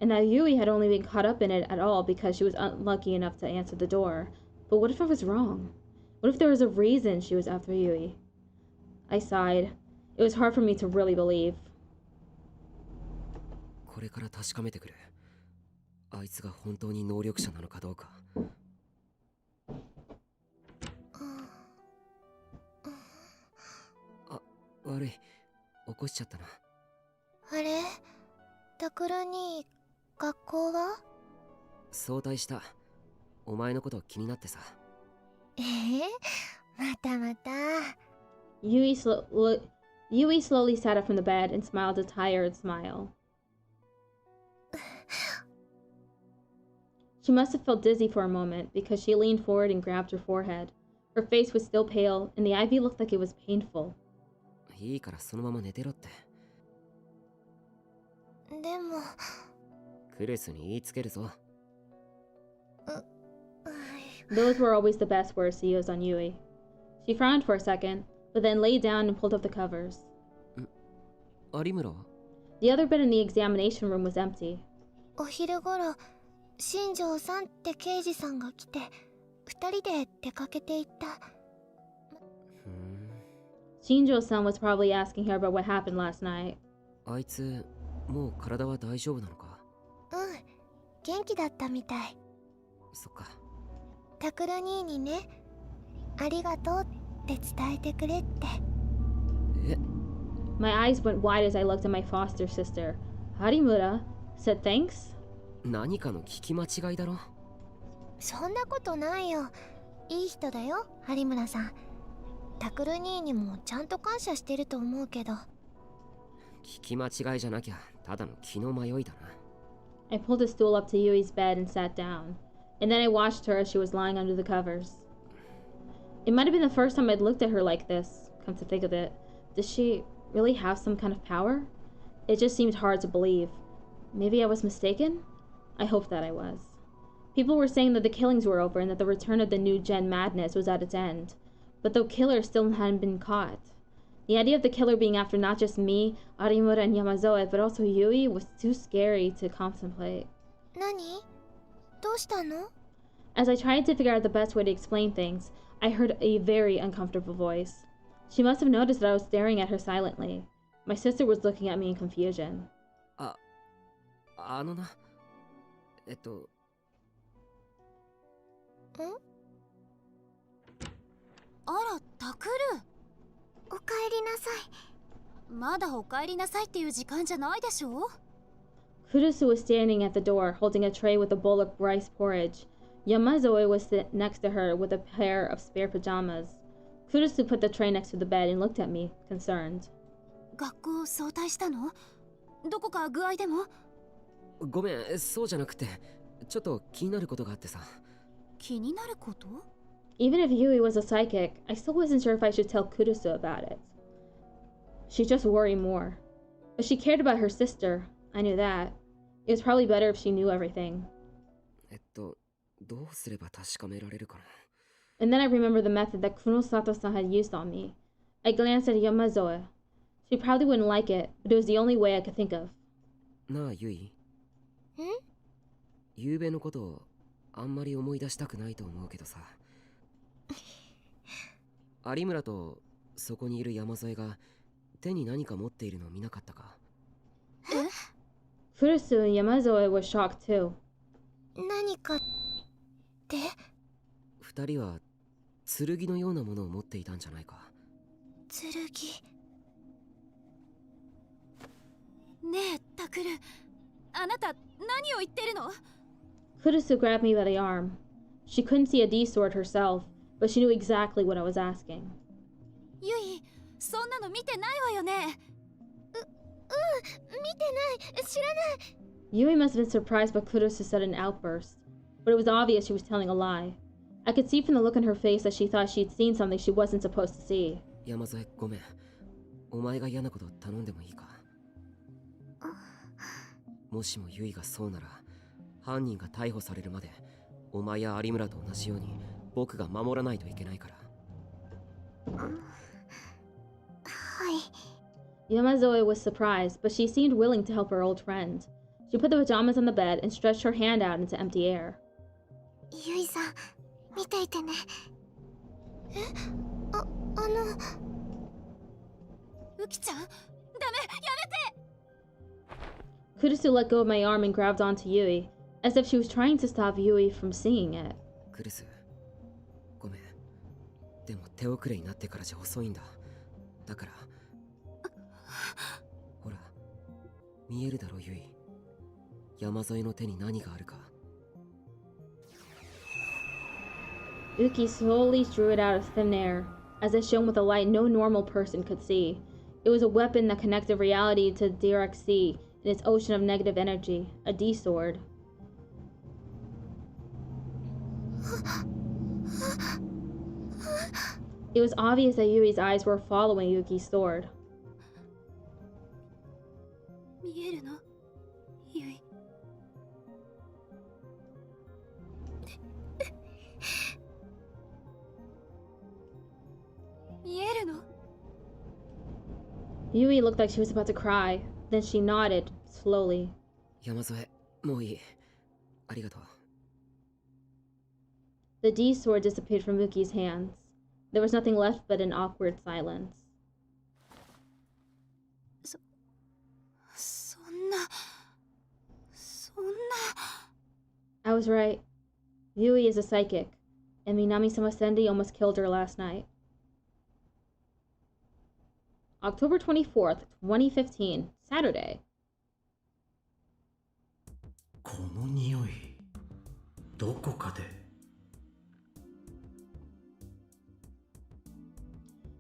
and that Yui had only been caught up in it at all because she was unlucky enough to answer the door. But what if I was wrong? What if there was a reason she was after Yui? I sighed. It was hard for me to really believe. これから確かめてくる。あいつが本当に能力者なのかどうか。あ、悪い。起こしちゃったな。あれ？タクルに学校は？早退した。お前のこと気になってさ。またまた。Yui slowly sat up from the bed and smiled a tired smile. She must have felt dizzy for a moment because she leaned forward and grabbed her forehead. Her face was still pale, and the ivy looked like it was painful. いいからそのまま寝てろって。でもクルスに言いつけるぞ。Those were always the best words to use on Yui. She frowned for a second, but then lay down and pulled up the covers. 有村は？ The other bed in the examination room was empty. お昼ごろ新庄さんって刑事さんが来て二人で出かけていった。Shinjo-san was probably asking her about what happened last night. あいつもう体は大丈夫なのか？元気だったみたい。そっか。タクル兄にね、ありがとうって伝えてくれって。My eyes went wide as I looked at my foster sister. Arimura said thanks? 何かの聞き間違いだろ。そんなことないよ。いい人だよ、有村さん。タクル兄にもちゃんと感謝してると思うけど。聞き間違いじゃなきゃただの気の迷いだな。I pulled a stool up to Yui's bed and sat down, and then I watched her as she was lying under the covers. It might have been the first time I'd looked at her like this, come to think of it. Does she really have some kind of power? It just seemed hard to believe. Maybe I was mistaken? I hoped that I was. People were saying that the killings were over and that the return of the new gen madness was at its end, but the killer still hadn't been caught. The idea of the killer being after not just me, Arimura, and Yamazoe, but also Yui was too scary to contemplate. 何？どうしたの？ As I tried to figure out the best way to explain things, I heard a very uncomfortable voice. She must have noticed that I was staring at her silently. My sister was looking at me in confusion. あのな。ん？あら、タクル。おかえりなさい。まだおかえりなさいっていう時間じゃないでしょ。Kurusu was standing at the door, holding a tray with a bowl of rice porridge. Yamazoe was next to her with a pair of spare pajamas. Kurusu put the tray next to the bed and looked at me, concerned. 学校早退したの？どこか具合でも？ごめん、そうじゃなくて、ちょっと気になることがあってさ。気になること？ Even if Yui was a psychic, I still wasn't sure if I should tell Kurusu about it. She'd just worry more. But she cared about her sister. I knew that. It was probably better if she knew everything. どうすれば確かめられるかな。And then I remembered the method that Kunosato-san had used on me. I glanced at Yamazoe. She probably wouldn't like it, but it was the only way I could think of. なあ、ユイ。ゆうべのことをあんまり思い出したくないと思うけどさ。有村とそこにいる山添が手に何か持っているのを見なかったか？ Kurusu and Yamazoe were shocked too. 何かって？二人は剣のようなものを持っていたんじゃないか？剣。ねえ、タクル。あなた何を言ってるの？ Kurusu grabbed me by the arm. She couldn't see a D sword herself, but she knew exactly what I was asking. ユイ、そんなの見てないわよね。見てない。知らない。 Yui must have been surprised by Kurusu's sudden outburst, but it was obvious she was telling a lie. I could see from the look on her face that she thought she'd seen something she wasn't supposed to see. 山添、ごめん。お前が嫌なこと頼んでもいいか？もしもユイがそうなら、犯人が逮捕されるまで、お前や有村と同じように僕が守らないといけないから。はい。Yamazoe was surprised, but she seemed willing to help her old friend. She put the pajamas on the bed and stretched her hand out into empty air. ユイさん、見ていてね。ウキちゃん、ダメ、やめて。 Kurusu let go of my arm and grabbed onto Yui, as if she was trying to stop Yui from seeing it. クルス、ごめん。でも手遅れになってからじゃ遅いんだ。だから。ほら、見えるだろユイ。山添の手に何があるか。Uki slowly drew it out of thin air, as it shone with a light no normal person could see. It was a weapon that connected reality to direct sea in its ocean of negative energy, a D sword. It was obvious that Yui's eyes were following Yuki's sword. 見えるのゆい。見えるの Yui looked like she was about to cry. Then she nodded, slowly. 山添、もういい。ありがとう。The D sword disappeared from Yuki's hands. There was nothing left but an awkward silence. そんな。 I was right. Yui is a psychic, and Minamisawa Senri almost killed her last night. October 24th, 2015, Saturday. この匂い、どこかで。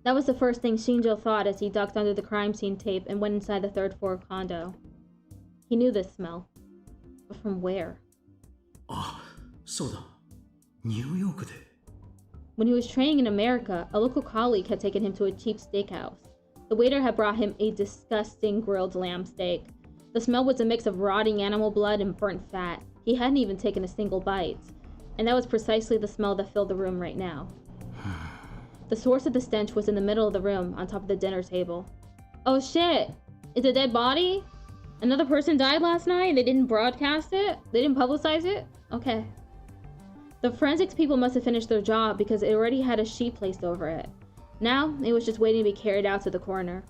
That was the first thing Shinjo thought as he ducked under the crime scene tape and went inside the third floor condo. He knew this smell. But from where? あ、そうだ。ニューヨークで。When he was training in America, a local colleague had taken him to a cheap steakhouse. The waiter had brought him a disgusting grilled lamb steak. The smell was a mix of rotting animal blood and burnt fat. He hadn't even taken a single bite. And that was precisely the smell that filled the room right now. The source of the stench was in the middle of the room, on top of the dinner table. Oh shit! It's a dead body? Another person died last night and they didn't broadcast it? They didn't publicize it? Okay. The forensics people must have finished their job because it already had a sheet placed over it. Now, it was just waiting to be carried out to the coroner.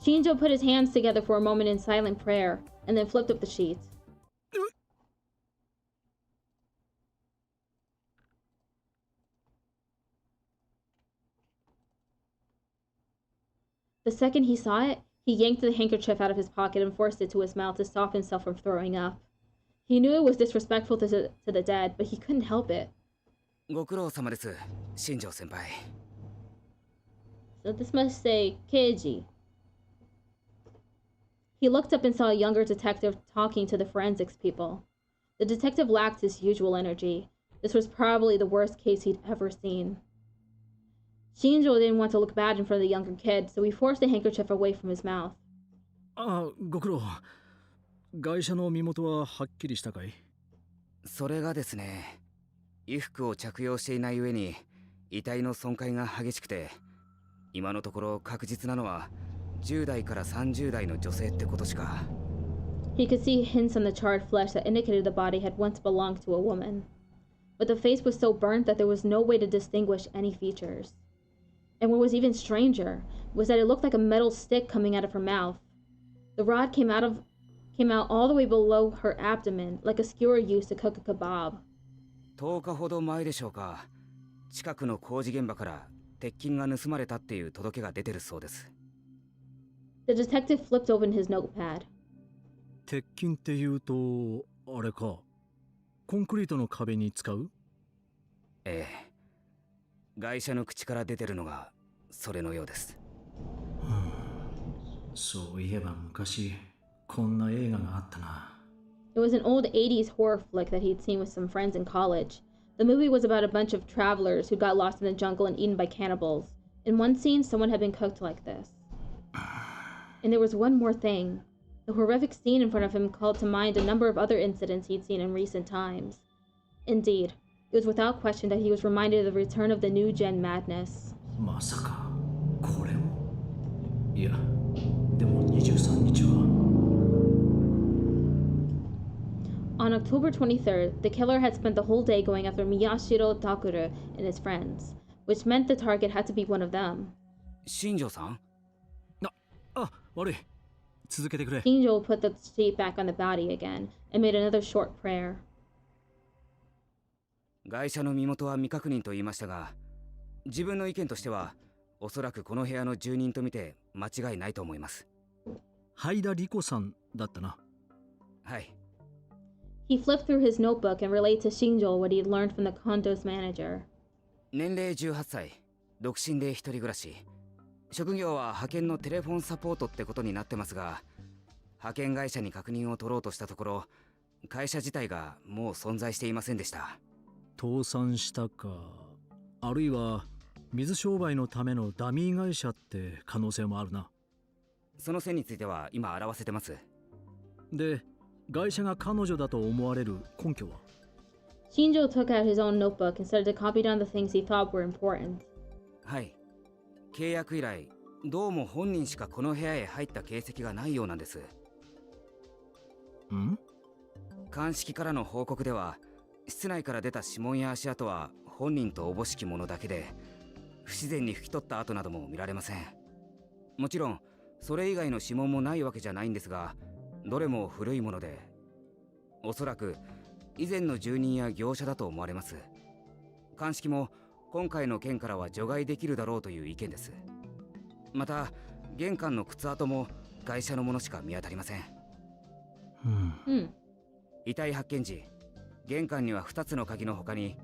Shinjo put his hands together for a moment in silent prayer, and then flipped up the sheet. The second he saw it, he yanked the handkerchief out of his pocket and forced it to his mouth to stop himself from throwing up. He knew it was disrespectful to the dead, but he couldn't help it. ご苦労様です、新庄先輩。 So this must say Keiji. He looked up and saw a younger detective talking to the forensics people. The detective lacked his usual energy. This was probably the worst case he'd ever seen. Shinjo didn't want to look bad in front of the younger kid, so he forced the handkerchief away from his mouth. あ、ご苦労。ガイシャの身元ははっきりしたかい？それがですね、衣服を着用していない上に遺体の損壊が激しくて、今のところ確実なのは10代から30代の女性ってことしか。He could see hints on the charred flesh that indicated the body had once belonged to a woman. But the face was so burnt that there was no way to distinguish any features. And what was even stranger was that it looked like a metal stick coming out of her mouth. The rod came out all the way below her abdomen, like a skewer used to cook a kebab. 10日ほど前でしょうか。近くの工事現場から鉄筋が盗まれたっていう届けが出てるそうです。The detective flipped open his notepad. 鉄筋っていうと、あれか。コンクリートの壁に使う？ええ。ガイシャの口から出てるのがそれのようです。そういえば昔こんな映画があったな。It was an old 80s horror flick that he'd seen with some friends in college. The movie was about a bunch of travelers who got lost in the jungle and eaten by cannibals. In one scene, someone had been cooked like this. And there was one more thing. The horrific scene in front of him called to mind a number of other incidents he'd seen in recent times. Indeed, it was without question that he was reminded of the return of the new gen madness. まさかこれも？いや、でも23日は。On October 23rd, the killer had spent the whole day going after Miyashiro Takuru and his friends, which meant the target had to be one of them. 新庄さん？悪い。続けてくれ。Shinjo put the sheet back on the body again and made another short prayer. ガイシャの身元は未確認と言いましたが、自分の意見としては、おそらくこの部屋の住人と見て間違いないと思います。灰田理子さんだったな。はい。He flipped through his notebook and relayed to Shinjo what he'd learned from the condo's manager. 年齢18歳、独身で一人暮らし。職業は派遣のテレフォンサポートってことになってますが、派遣会社に確認を取ろうとしたところ、会社自体がもう存在していませんでした。倒産したか、あるいは水商売のためのダミー会社って可能性もあるな。その線については今表せてます。で、会社が彼女だと思われる根拠は？ Shinjo took out his own notebook and started to copy down the things he thought were important. はい。契約以来、どうも本人しかこの部屋へ入った形跡がないようなんです。ん？鑑識からの報告では、室内から出た指紋や足跡は本人とおぼしきものだけで、不自然に拭き取った跡なども見られません。もちろんそれ以外の指紋もないわけじゃないんですが、どれも古いもので、おそらく以前の住人や業者だと思われます。鑑識も今回の件からは除外できるだろうという意見です。また玄関の靴跡も会社のものしか見当たりません。遺体発見時、玄関には2つの鍵の他に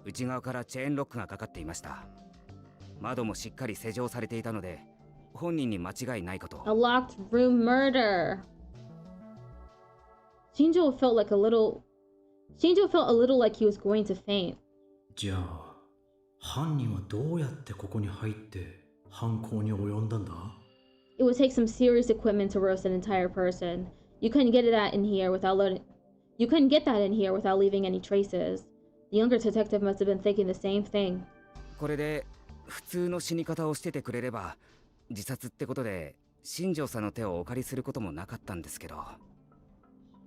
内側からチェーンロックがかかっていました。窓もしっかり施錠されていたので、本人に間違いないかと。A locked room murder. Shinjo felt a little like he was going to faint. じゃあ、犯人はどうやってここに入って犯行に及んだんだ？ It would take some serious equipment to roast an entire person. You couldn't get that in here without leaving any traces. The younger detective must have been thinking the same thing. これで普通の死に方をしててくれれば、自殺ってことで新庄さんの手をお借りすることもなかったんですけど。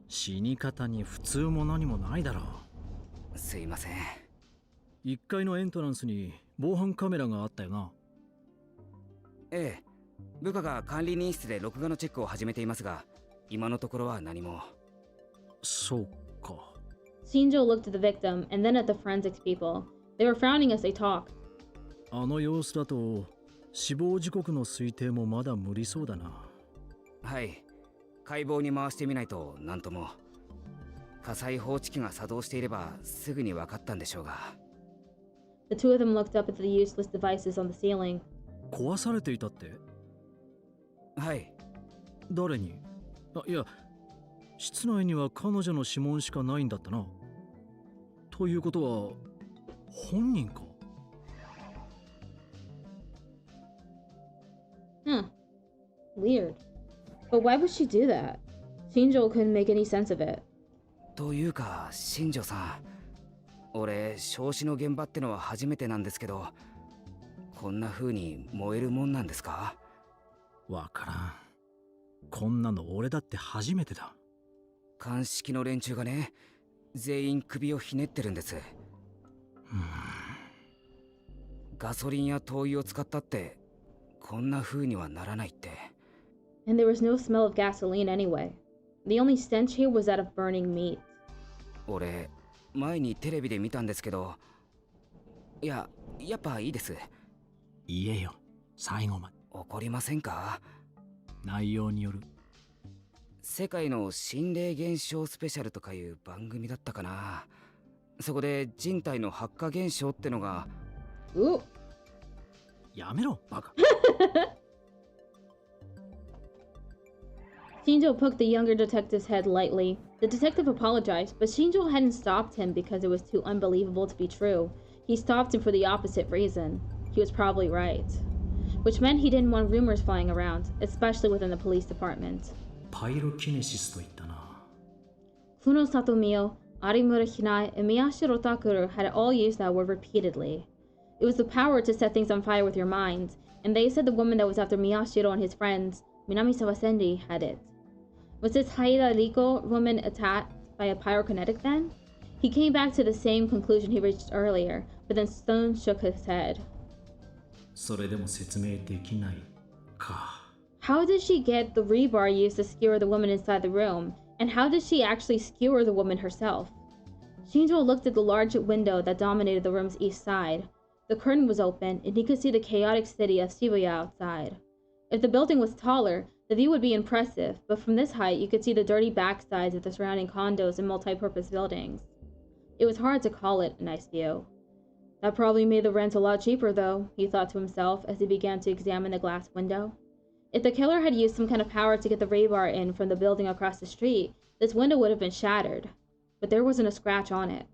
死に方に普通も何もないだろう。すいません。1階のエントランスに防犯カメラがあったよな。ええ、部下が管理人室で録画のチェックを始めていますが、今のところは何も。そうか。Shinjo looked at the victim and then at the forensics people. They were frowning as they talked. あの様子だと死亡時刻の推定もまだ無理そうだな。はい、解剖に回してみないと何とも。火災報知器が作動していればすぐに分かったんでしょうが。The two of them looked up at the useless devices on the ceiling. 壊されていたって？はい。誰に？いや、室内には彼女の指紋しかないんだったな。ということは本人か？Weird. But why would she do that? Shinjo couldn't make any sense of it. というか、新庄さん、俺、焼死の現場ってのは初めてなんですけど、こんな風に燃えるもんなんですか？わからん。こんなの俺だって初めてだ。鑑識の連中がね、全員首をひねってるんです。ガソリンや灯油を使ったってこんな風にはならないって。And there was no smell of gasoline anyway. The only stench here was that of burning meat. 俺、前にテレビで見たんですけど、やっぱいいです。言えよ、最後まで。怒りませんか？内容による。世界の心霊現象スペシャルとかいう番組だったかな。そこで人体の発火現象ってのが。やめろ、バカ。Shinjo poked the younger detective's head lightly. The detective apologized, but Shinjo hadn't stopped him because it was too unbelievable to be true. He stopped him for the opposite reason. He was probably right. Which meant he didn't want rumors flying around, especially within the police department. パイロキネシスと言ったな。Kunosato Mio, Arimura Hinae, and Miyashiro Takuru had all used that word repeatedly. It was the power to set things on fire with your mind, and they said the woman that was after Miyashiro and his friends, Minamisawa Senri, had it. Was this Haida Riko woman attacked by a pyrokinetic then? He came back to the same conclusion he reached earlier, but then Stone shook his head. それでも説明できないか。How did she get the rebar used to skewer the woman inside the room? And how did she actually skewer the woman herself? Shinjo looked at the large window that dominated the room's east side. The curtain was open, and he could see the chaotic city of Shibuya outside. If the building was taller, the view would be impressive, but from this height you could see the dirty backsides of the surrounding condos and multi-purpose buildings. It was hard to call it a nice view. That probably made the rent a lot cheaper though, he thought to himself as he began to examine the glass window. If the killer had used some kind of power to get the rebar in from the building across the street, this window would have been shattered, but there wasn't a scratch on it.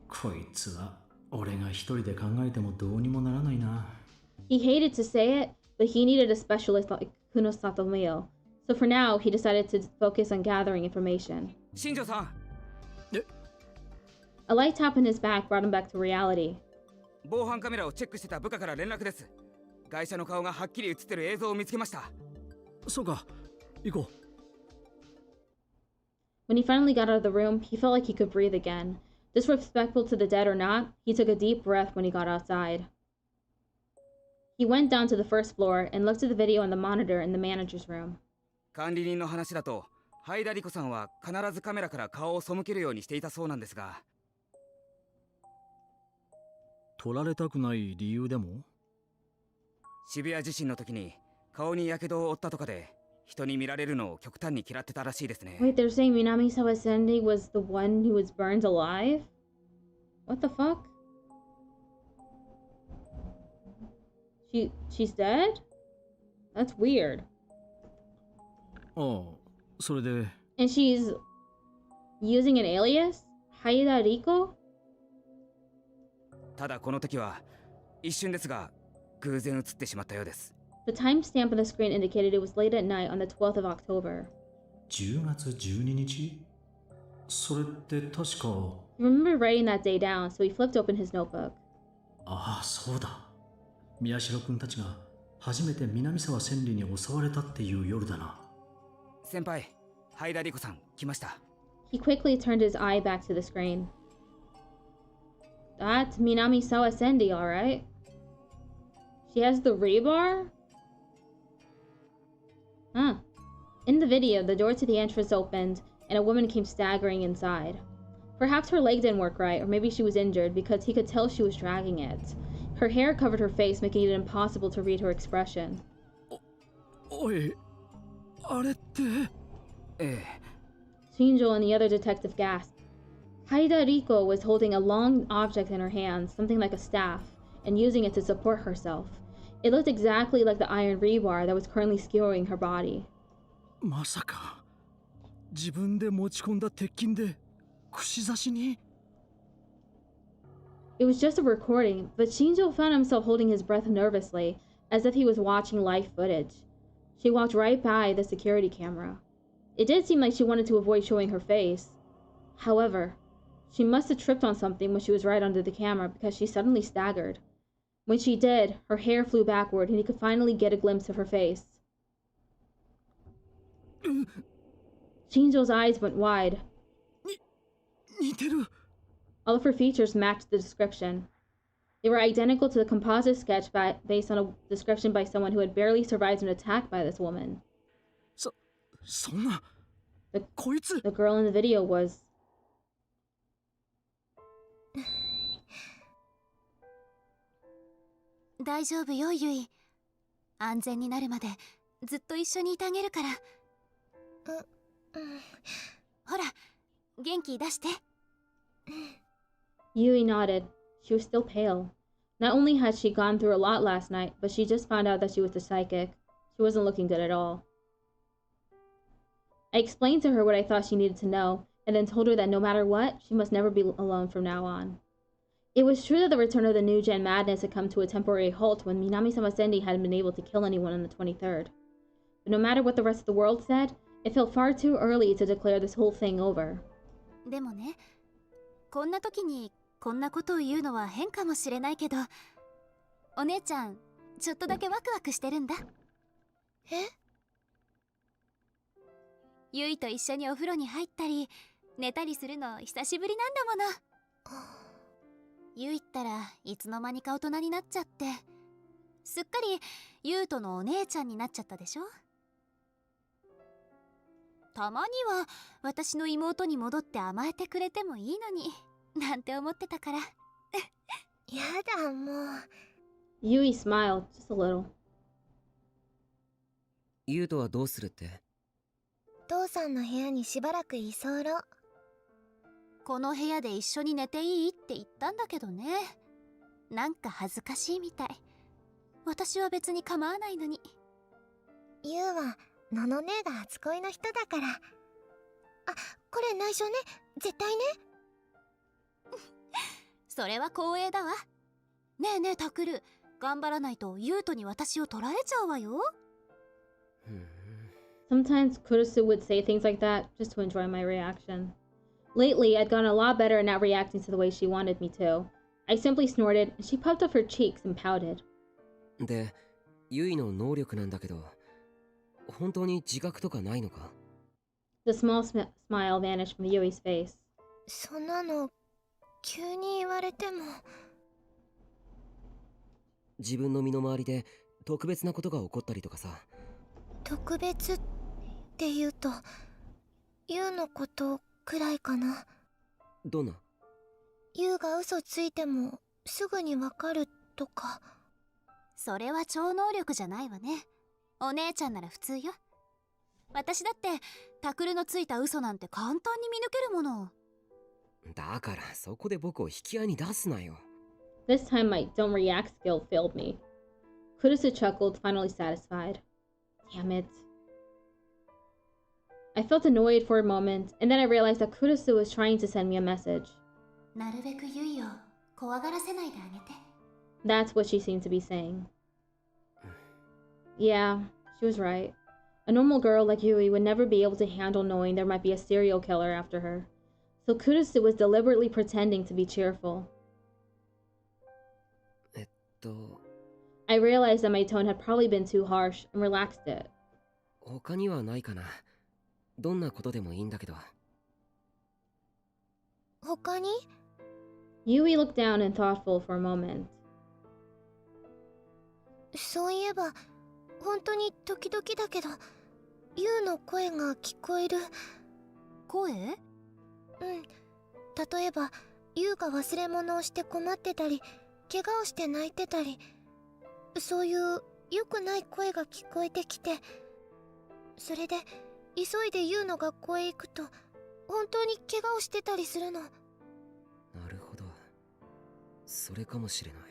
こいつは俺が一人で考えてもどうにもならないな。 He hated to say it, but he needed a specialist like Kunosato Mio. So for now, he decided to focus on gathering information. 新庄さん、 A light tap on his back brought him back to reality. 防犯カメラをチェックしてた部下から連絡です。外車の顔がはっきり映ってる映像を見つけました。そうか、行こう。 When he finally got out of the room, he felt like he could breathe again. Disrespectful to the dead or not, he took a deep breath when he got outside. He went down to the first floor and looked at the video on the monitor in the manager's room. 管理人の話だと、ハイダリコさんは必ずカメラから顔を背けるようにしていたそうなんですが。取られたくない理由でも？渋谷地震の時に顔に火傷を負ったとかで、人に見られるのを極端に嫌ってたらしいですね。Wait, they're saying Minamisawa Senri was the one who was burned alive? What the fuck? She's dead? That's weird. ああ、それで。 And she's using an alias? Haida Riko? ただこの時は一瞬ですが偶然映ってしまったようです。The timestamp on the screen indicated it was late at night on the 12th of October. 10月12日？それって確か。 He remembered writing that day down, so he flipped open his notebook. ああ、そうだ。宮代君たちが初めて南沢千里に襲われたっていう夜だな。先輩、ハイダリコさん来ました。 He quickly turned his eye back to the screen. That's Minamisawa Senri, alright? She has the rebar? Huh. In the video, the door to the entrance opened, and a woman came staggering inside. Perhaps her leg didn't work right, or maybe she was injured, because he could tell she was dragging it. Her hair covered her face, making it impossible to read her expression. おい、あれって。ええ。 Shinjo and the other detective gasped. Haida Riko was holding a long object in her hands, something like a staff, and using it to support herself. It looked exactly like the iron rebar that was currently skewering her body. まさか自分で持ち込んだ鉄筋で串刺しに。 It was just a recording, but Shinjo found himself holding his breath nervously, as if he was watching live footage. She walked right by the security camera. It did seem like she wanted to avoid showing her face. However, she must have tripped on something when she was right under the camera because she suddenly staggered. When she did, her hair flew backward and he could finally get a glimpse of her face. Shinjo's eyes went wide. 似てる。 All of her features matched the description. They were identical to the composite sketch based on a description by someone who had barely survived an attack by this woman. そんな。こいつ。 The girl in the video was... 大丈夫よ、ユイ。安全になるまでずっと一緒にいてあげるから。ほら、元気出して。Yui nodded. She was still pale. Not only had she gone through a lot last night, but she just found out that she was a psychic. She wasn't looking good at all. I explained to her what I thought she needed to know, and then told her that no matter what, she must never be alone from now on. It was true that the return of the new gen madness had come to a temporary halt when Minamisawa Senri hadn't been able to kill anyone on the 23rd. But no matter what the rest of the world said, it felt far too early to declare this whole thing over. でもね、こんな時にこんなことを言うのは変かもしれないけど、お姉ちゃん、ちょっとだけワクワクしてるんだ。え？ゆいと一緒にお風呂に入ったり、寝たりするの久しぶりなんだもの。ゆいったらいつの間にか大人になっちゃって、すっかりゆうとのお姉ちゃんになっちゃったでしょ。たまには私の妹に戻って甘えてくれてもいいのになんて思ってたから。やだもう。Yui smiled, just a little. ユウトはどうするって？父さんの部屋にしばらく居候。この部屋で一緒に寝ていいって言ったんだけどね。なんか恥ずかしいみたい。私は別に構わないのに。ユウはのの姉が初恋の人だから。あ、これ内緒ね。絶対ね。それは光栄だわ。ねえねえタクル、頑張らないとユウトに私を取られちゃうわよ。Sometimes Kurusu would say things like that just to enjoy my reaction. Lately, I'd gotten a lot better at not reacting to the way she wanted me to. I simply snorted, and she puffed up her cheeks and pouted. で、ユイの能力なんだけど、本当に自覚とかないのか？ The small smile vanished from Yui's face. そんなの急に言われても。自分の身の回りで特別なことが起こったりとかさ。特別って言うと、ユウのことくらいかな。どんな？ユウが嘘ついてもすぐにわかるとか。それは超能力じゃないわね。お姉ちゃんなら普通よ。私だってタクルのついた嘘なんて簡単に見抜けるもの。だからそこで僕を引き合いに出すなよ。This time my don't react skill failed me. Kurusu chuckled, finally satisfied. Damn it. I felt annoyed for a moment, and then I realized that Kurusu was trying to send me a message. なるべくユイを怖がらせないであげて。That's what she seemed to be saying. Yeah, she was right. A normal girl like Yui would never be able to handle knowing there might be a serial killer after her. So Kurusu was deliberately pretending to be cheerful. I realized that my tone had probably been too harsh and relaxed it. 他にはないかな。どんなことでもいいんだけど。他に？ Yui looked down and thoughtful for a moment. そういえば、本当に時々だけど、ユウの声が聞こえる。声？うん。例えば、ユウが忘れ物をして困ってたり、怪我をして泣いてたり、そういう良くない声が聞こえてきて、それで急いでユウの学校へ行くと、本当に怪我をしてたりするの。なるほど。それかもしれない。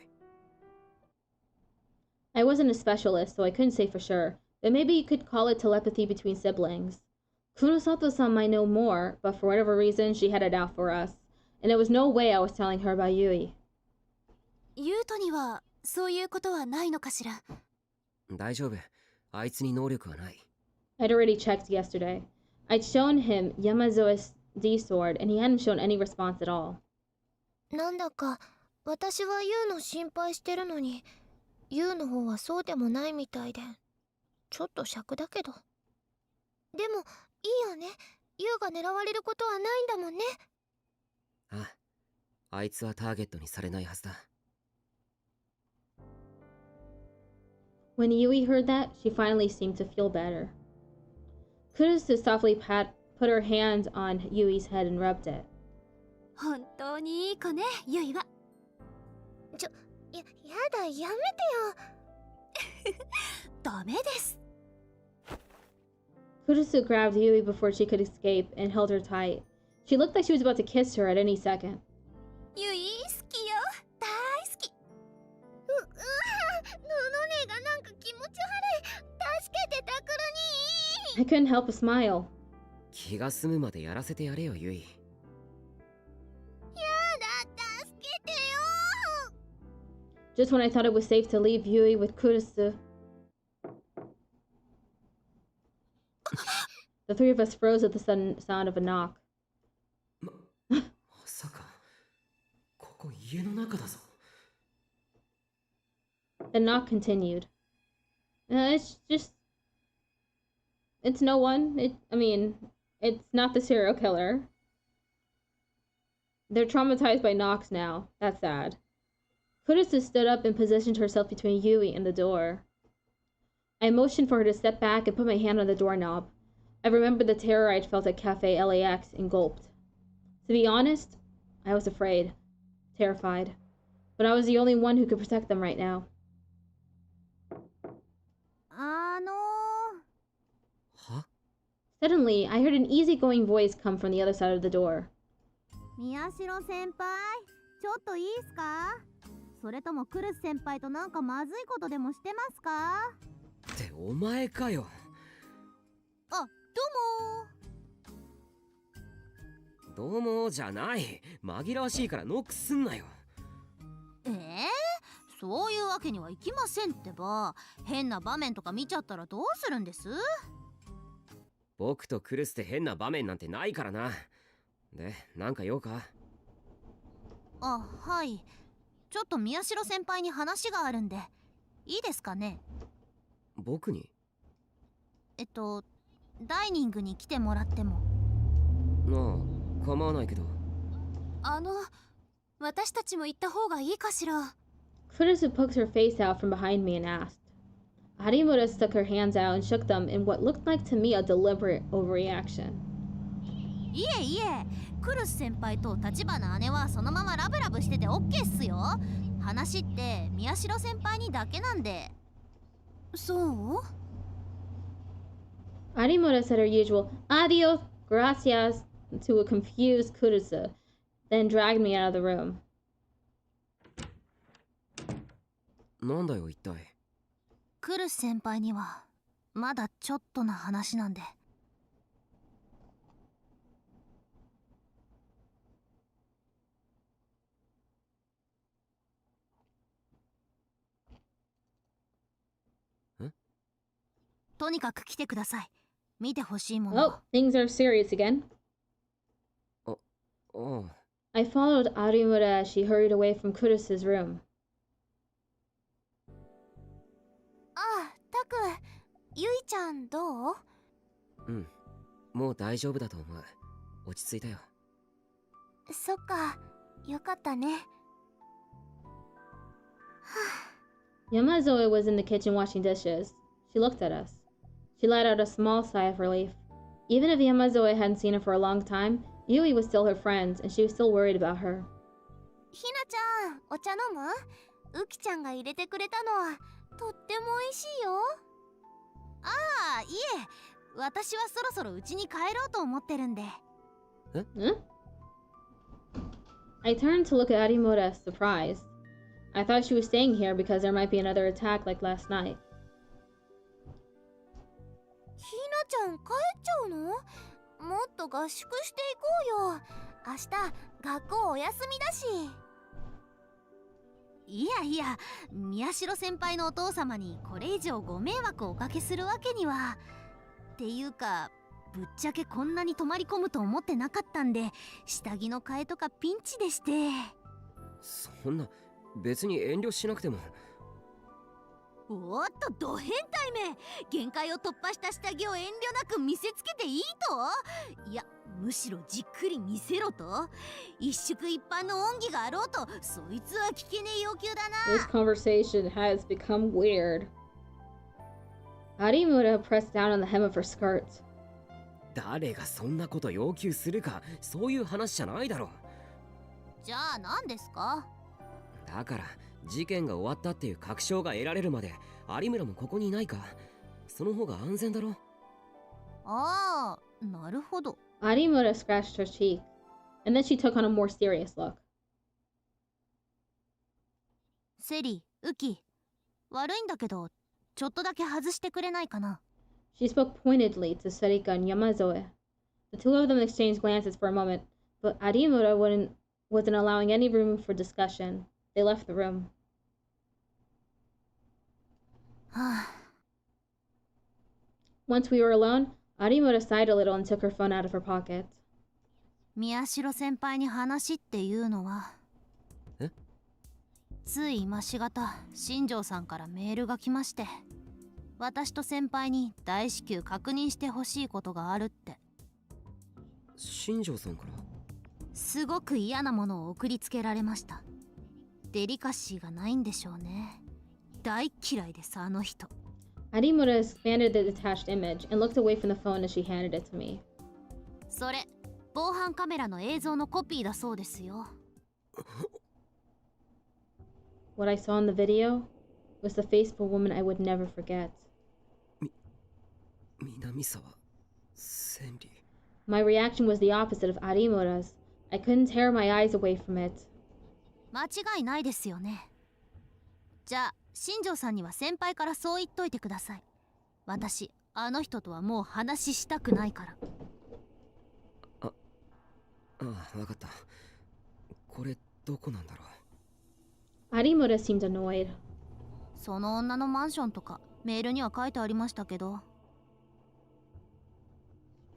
I wasn't a specialist, so I couldn't say for sure, but maybe you could call it telepathy between siblings. Kunosato-san might know more, but for whatever reason, she had it out for us, and there was no way I was telling her about Yui. ユウトにはそういうことはないのかしら。大丈夫。あいつに能力はない。I'd already checked yesterday. I'd shown him Yamazoe's D sword, and he hadn't shown any response at all. なんだか、私はユウの心配してるのに、ユウの方はそうでもないみたいで、ちょっと癪だけど。でも、いいよね。ユウが狙われることはないんだもんね。ああ、あいつはターゲットにされないはずだ。When Yui heard that, she finally seemed to feel better. Kurusu softly put her hand on Yui's head and rubbed it. 本当にいい子ね、ユイは。やだ、やめてよ。ダメです。Kurusu grabbed Yui before she could escape and held her tight. She looked like she was about to kiss her at any second. ユイ好きよ、大好き。のねがなんか気持ち悪い。助けてタクルに。I couldn't help but smile. 気が済むまでやらせてやれよ、ユイ。やだ、助けてよ。Just when I thought it was safe to leave Yui with Kurusu, the three of us froze at the sudden sound of a knock. まさか、ここ家の中だぞ。The knock continued. It's no one. It's not the serial killer. They're traumatized by knocks now. That's sad. Kurusu stood up and positioned herself between Yui and the door. I motioned for her to step back and put my hand on the doorknob. I remembered the terror I'd felt at Cafe LAX and gulped. To be honest, I was afraid, terrified, but I was the only one who could protect them right now. は？ Suddenly, I heard an easygoing voice come from the other side of the door. 宮代先輩、ちょっといいっすか？それともクルス先輩となんかまずいことでもしてますか？ってお前かよ。あ、どうもじゃない。紛らわしいからノックすんなよ。そういうわけにはいきませんってば。変な場面とか見ちゃったらどうするんです？僕とクルスで変な場面なんてないからな。で、なんか用か？あ、はい。ちょっと宮代先輩に話があるんで、いいですかね？僕に？ダイニングに来てもらっても。ああ、構わないけど。私たちも行った方がいいかしら。Kurusu poked her face out from behind me and asked. Arimura stuck her hands out and shook them in what looked like to me a deliberate overreaction. いえいえ、クルス先輩と立花姉はそのままラブラブしててオッケーっすよ。話って宮代先輩にだけなんで。そう？ Arimura said her usual adios, gracias to a confused Kurusu, then dragged me out of the room. なんだよ一体。クルス先輩にはまだちょっとな話なんで。とにかく来てください。見てほしいもの。Oh, things are serious again. ああ。I followed Arimura as she hurried away from Kurusu's room. あ、タク、ゆいちゃんどう？うん、もう大丈夫だと思う。落ち着いたよ。そっか、よかったね。Yamazoe was in the kitchen washing dishes. She looked at us. She let out a small sigh of relief. Even if Yamazoe hadn't seen her for a long time, Yui was still her friend, and she was still worried about her. ひなちゃん、お茶飲む？ウキちゃんが入れてくれたのはとっても美味しいよ。ああ、いえ、私はそろそろ家に帰ろうと思ってるんで。え？ I turned to look at Arimura, surprised. I thought she was staying here because there might be another attack like last night. ひなちゃん帰っちゃうの？もっと合宿していこうよ。明日学校お休みだし。いやいや、宮代先輩のお父様にこれ以上ご迷惑をおかけするわけには。っていうか、ぶっちゃけこんなに泊まり込むと思ってなかったんで、下着の替えとかピンチでして。そんな、別に遠慮しなくても。おっと、ド変態め。限界を突破した下着を遠慮なく見せつけていいと？いや、むしろじっくり見せろと？一宿一般の恩義があろうと、そいつは聞けねえ要求だな。 This conversation has become weird. Arimura pressed down on the hem of her skirt. 誰がそんなこと要求するか、そういう話じゃないだろ。じゃあ何ですか？だから事件が終わったっていう確証が得られるまで有村もここにいないか。その方が安全だろ。ああ、なるほど。Arimura scratched her cheek, and then she took on a more serious look. セリ、ウキ、悪いんだけど、ちょっとだけ外してくれないかな。She spoke pointedly to Sarika and Yamazoe. The two of them exchanged glances for a moment, but Arimura wasn't allowing any room for discussion. They left the room. はあ。 Once we were alone, Arimura sighed a little and took her phone out of her pocket. 宮代先輩に話っていうのは。え？つい今しがた、新庄さんからメールが来まして。私と先輩に大至急確認してほしいことがあるって。新庄さんから？すごく嫌なものを送りつけられました。デリカシーがないんでしょうね。大嫌いです、あの人。Arimura expanded the detached image and looked away from the phone as she handed it to me. それ、防犯カメラの映像のコピーだそうですよ。What I saw in the video was the face of a woman I would never forget. Minamisawa Senri. My reaction was the opposite of Arimura's. I couldn't tear my eyes away from it. 間違いないですよね。じゃあ、新庄さんには先輩からそう言っといてください。私、あの人とはもう話したくないから。ああ、わかった。これどこなんだろう。Arimura seemed annoyed. その女のマンションとかメールには書いてありましたけど。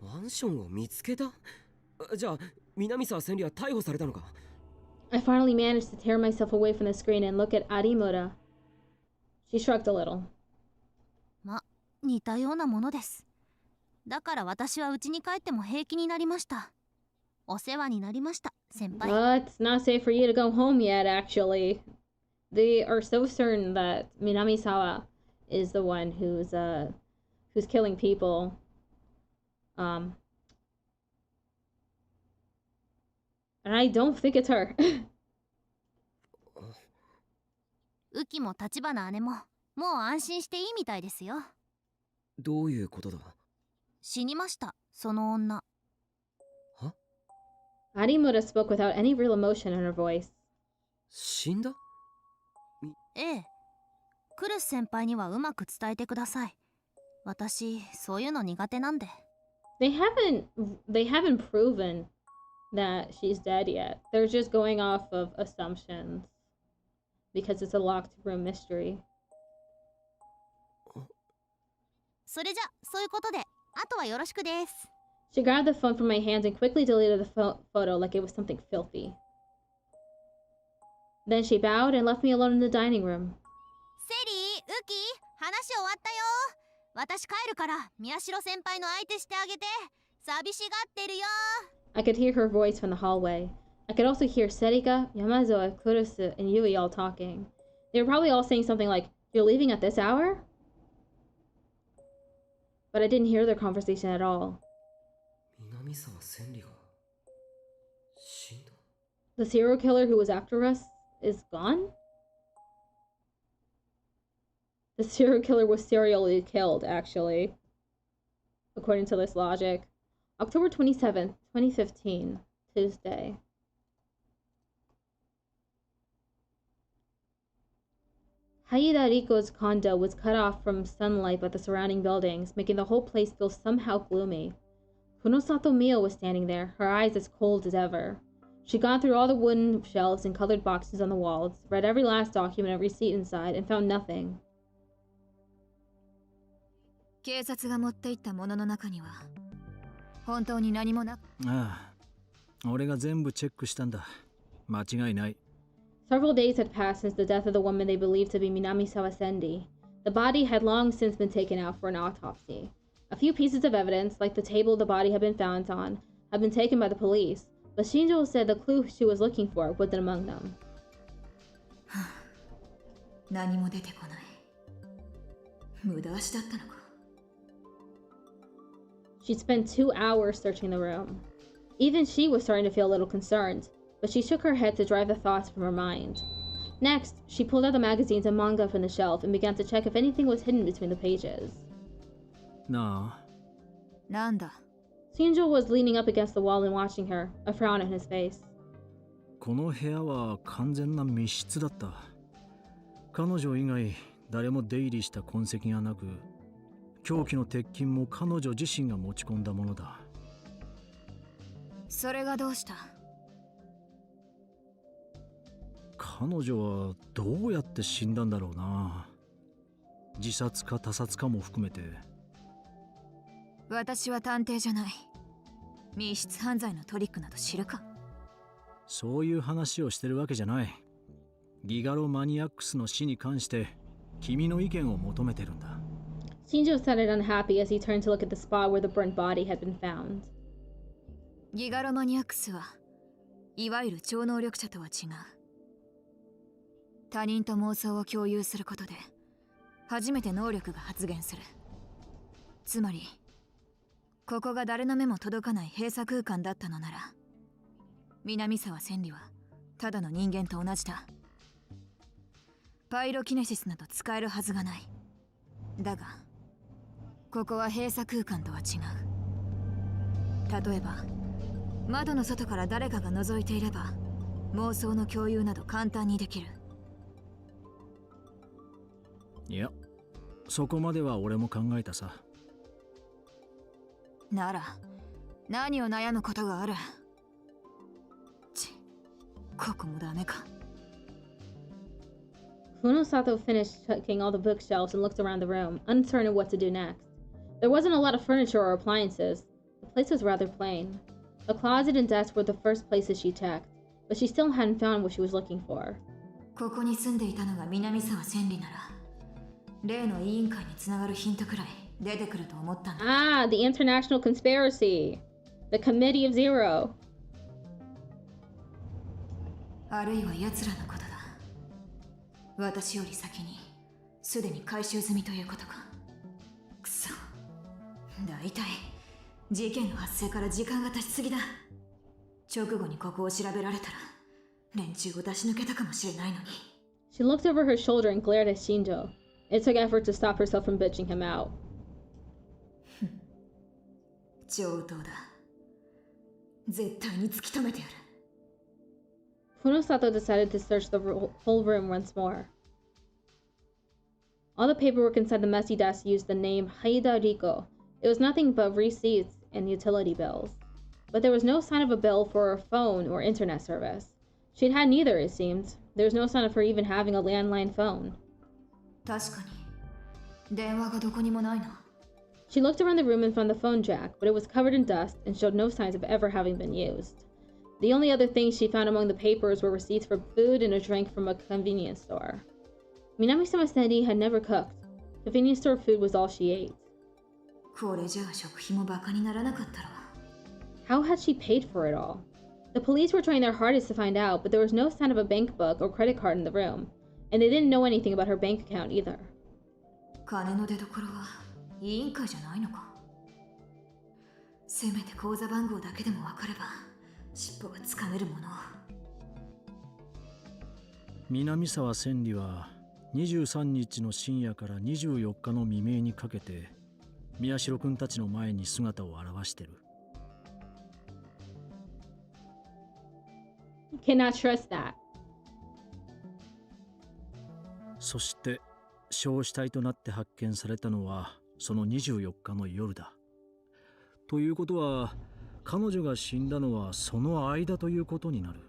マンションを見つけた？じゃあ南沢千里は逮捕されたのか？ I finally managed to tear myself away from the screen and look at Arimura. She shrugged a little. ま、似たようなものです。だから私は家に帰っても平気になりました。お世話になりました、先輩。It's not safe for you to go home yet, actually. They are so certain that Minamisawa is the one who's killing people. And I don't think it's her. ウキも立花姉ももう安心していいみたいですよ。どういうことだ？死にました、その女。は？ Arimura spoke without any real emotion in her voice. 死んだ？ええ。クルス先輩にはうまく伝えてください。私、そういうの苦手なんで。They haven't proven that she's dead yet. They're just going off of assumptions because it's a locked room mystery. それじゃ、そういうことで、あとはよろしくです。She grabbed the phone from my hands and quickly deleted the photo like it was something filthy. Then she bowed and left me alone in the dining room. セリー、ウキ、話終わったよ。私帰るから、宮代先輩の相手してあげて。寂しがってるよ。I could hear her voice from the hallway. I could also hear Serika, Yamazoe, Kurusu, and Yui all talking. They were probably all saying something like, "You're leaving at this hour?" But I didn't hear their conversation at all. 南沢千里が死んだ？ The serial killer who was after us is gone? The serial killer was serially killed, actually. According to this logic. October 27th, 2015. Tuesday. Haida Riko's condo was cut off from sunlight by the surrounding buildings, making the whole place feel somehow gloomy. Kunosato Mio was standing there, her eyes as cold as ever. She'd gone through all the wooden shelves and colored boxes on the walls, read every last document and receipt inside, and found nothing. 警察が持っていったものの中には本当に何もな。ああ、俺が全部チェックしたんだ。間違いない。Several days had passed since the death of the woman they believed to be Minamisawa Senri. The body had long since been taken out for an autopsy. A few pieces of evidence, like the table the body had been found on, had been taken by the police, but Shinjo said the clue she was looking for wasn't among them. 何も出てこない。無駄足だったのか。She'd spent 2 hours searching the room. Even she was starting to feel a little concerned, but she shook her head to drive the thoughts from her mind. Next, she pulled out the magazines and manga from the shelf and began to check if anything was hidden between the pages. なあ。なんだ。Shinjo was leaning up against the wall and watching her, a frown on his face. この部屋は完全な密室だった。彼女以外誰も出入りした痕跡がなく、凶器の鉄筋も彼女自身が持ち込んだものだ。それがどうした？彼女はどうやって死んだんだろうな。自殺か他殺かも含めて。私は探偵じゃない。密室犯罪のトリックなど知るか。そういう話をしてるわけじゃない。ギガロマニアックスの死に関して君の意見を求めてるんだ。Shinjo sounded unhappy as he turned to look at the spot where the burnt body had been found. ギガロマニアックスはいわゆる超能力者とは違う。他人と妄想を共有することで初めて能力が発現する。つまりここが誰の目も届かない閉鎖空間だったのなら、南沢千里はただの人間と同じだ。パイロキネシスなど使えるはずがない。だがここは閉鎖空間とは違う。例えば窓の外から誰かが覗いていれば妄想の共有など簡単にできる。いや、そこまでは俺も考えたさ。なら何を悩むことがある。ここもダメか。Kunosato finished checking all the bookshelves and looked around the room, uncertain of what to do next. There wasn't a lot of furniture or appliances. The place was rather plain. A closet and desk were the first places she checked, but she still hadn't found what she was looking for. ここに住んでいたのが南沢千里なら、例の委員会につながるヒントくらい出てくると思ったんだ。Ah, the international conspiracy. The Committee of Zero. あるいは奴らのことだ。私より先にすでに回収済みということか。くそ。だいたい事件の発生から時間が経ちすぎだ。直後にここを調べられたら連中を出し抜けたかもしれないのに。She looked over her shoulder and glared at Shinjo. It took effort to stop herself from bitching him out. 上等だ。絶対に突き止めてやる。Kunosato decided to search the whole room once more. All the paperwork inside the messy desk used the name Haida Riko. It was nothing but receipts and utility bills. But there was no sign of a bill for a phone or internet service. She'd had neither, it seemed. There was no sign of her even having a landline phone. 確かに。電話がどこにもないな。She looked around the room and found the phone jack, but it was covered in dust and showed no signs of ever having been used. The only other things she found among the papers were receipts for food and a drink from a convenience store. Minamisawa Senri had never cooked. Convenience store food was all she ate. これじゃあ食費もバカにならなかったろ。How had she paid for it all? The police were trying their hardest to find out, but there was no sign of a bank book or credit card in the room, and they didn't know anything about her bank account either. 金の出所は委員会じゃないのか。せめて口座番号だけでも分かれば尻尾がつかめるもの。南沢千里は23日の深夜から24日の未明にかけて宮代君たちの前に姿を現してる。Cannot trust that. そして焼死体となって発見されたのはその24日の夜だ。ということは彼女が死んだのはその間ということになる。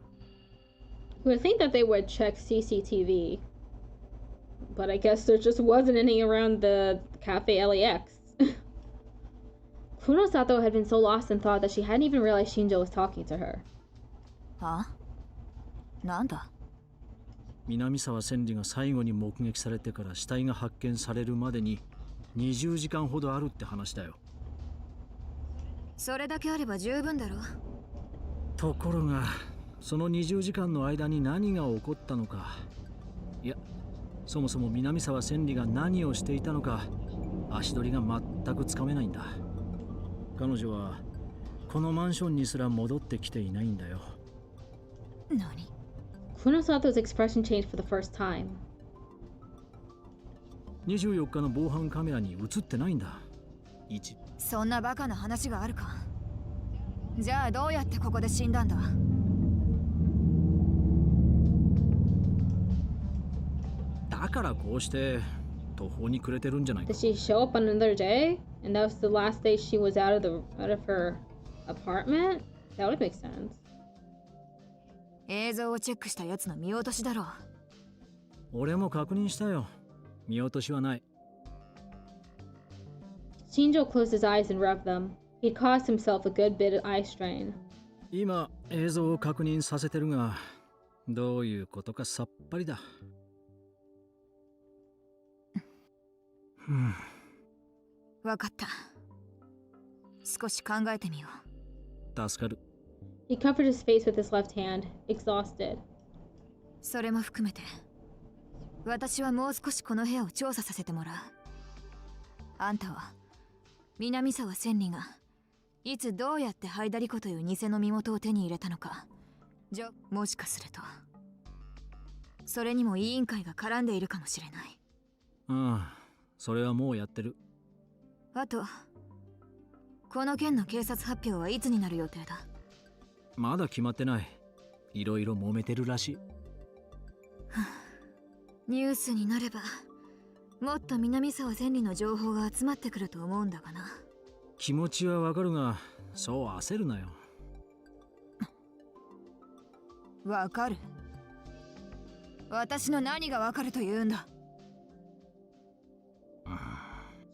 You would think that they would check CCTV, but I guess there just wasn't any around the Cafe LAX. Kunosato had been so lost in thought that she hadn't even realized Shinjo was talking to her. あ？なんだ？南沢千里が最後に目撃されてから死体が発見されるまでに20時間ほどあるって話だよ。それだけあれば十分だろ。ところがその20時間の間に何が起こったのか、いやそもそも南沢千里が何をしていたのか足取りが全くつかめないんだ。彼女はこのマンションにすら戻ってきていないんだよ。何Kunosato's expression changed for the first time. 24日の防犯カメラに映ってないんだ。そんなバカな話があるか。じゃあどうやってここで死んだんだ。だからこうして途方に暮れてるんじゃないか。 Did she show up on another day? And that was the last day she was out of her apartment? That would make sense. 映像をチェックしたやつの見落としだろう。俺も確認したよ。見落としはない。Shinjo closed his eyes and rubbed them. He'd caused himself a good bit of eye strain. 今映像を確認させてるが、どういうことかさっぱりだ。わかった。少し考えてみよう。助かる。He covered his face with his left hand, exhausted. それも含めて、私はもう少しこの部屋を調査させてもらう。あんたは南沢千里がいつどうやってハイダリコという偽の身元を手に入れたのか、もしかするとそれにも委員会が絡んでいるかもしれない。ああ、それはもうやってる。あと、この件の警察発表はいつになる予定だ？まだ決まってない。いろいろ揉めてるらしい。ニュースになればもっと南沢千里の情報が集まってくると思うんだがな。気持ちはわかるが、そう焦るなよ。わかる。私の何がわかると言うんだ。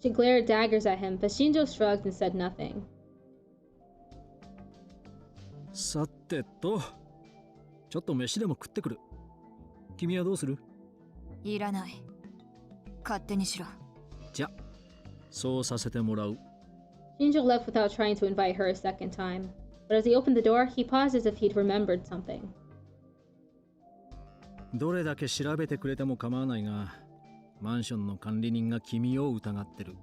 She glared daggers at him, but Shinjo shrugged and said nothing. さてと、ちょっと飯でも食ってくる。君はどうする？いらない。勝手にしろ。じゃ、そうさせてもらう。Shinjo left without trying to invite her a second time, but as he opened the door, he paused as if he'd remembered something. どれだけ調べてくれても構わないが、マンションの管理人が君を疑ってる。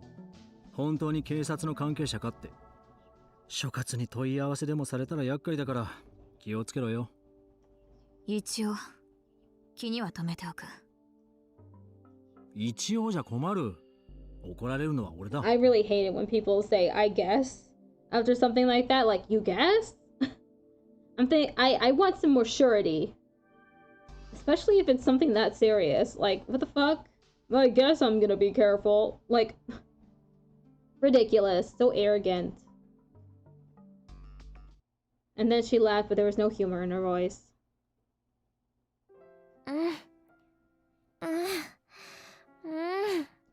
本当に警察の関係者かって。所轄に問い合わせでもされたら厄介だから気をつけろよ。一応気には留めておく。一応じゃ困る。怒られるのは俺だ。I really hate it when people say I guess after something like that, like you guess? I want some more surety. Especially if it's something that serious. Like, what the fuck? I guess I'm gonna be careful. Like, ridiculous. So arrogant. And then she laughed, but there was no humor in her voice.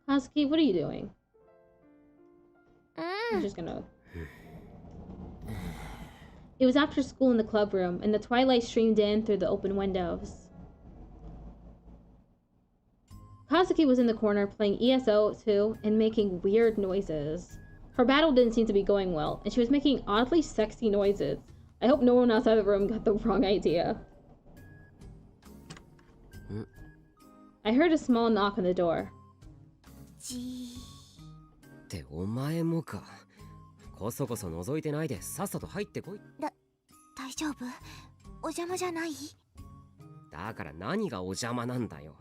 Kazuki, what are you doing? I'm just gonna... It was after school in the club room, and the twilight streamed in through the open windows. Kazuki was in the corner playing ESO2 and making weird noises. Her battle didn't seem to be going well, and she was making oddly sexy noises. I hope no one outside the room got the wrong idea. I heard a small knock on the door. ってお前もか。こそこそ覗いてないでさっさと入ってこい。大丈夫？お邪魔じゃない？だから何がお邪魔なんだよ。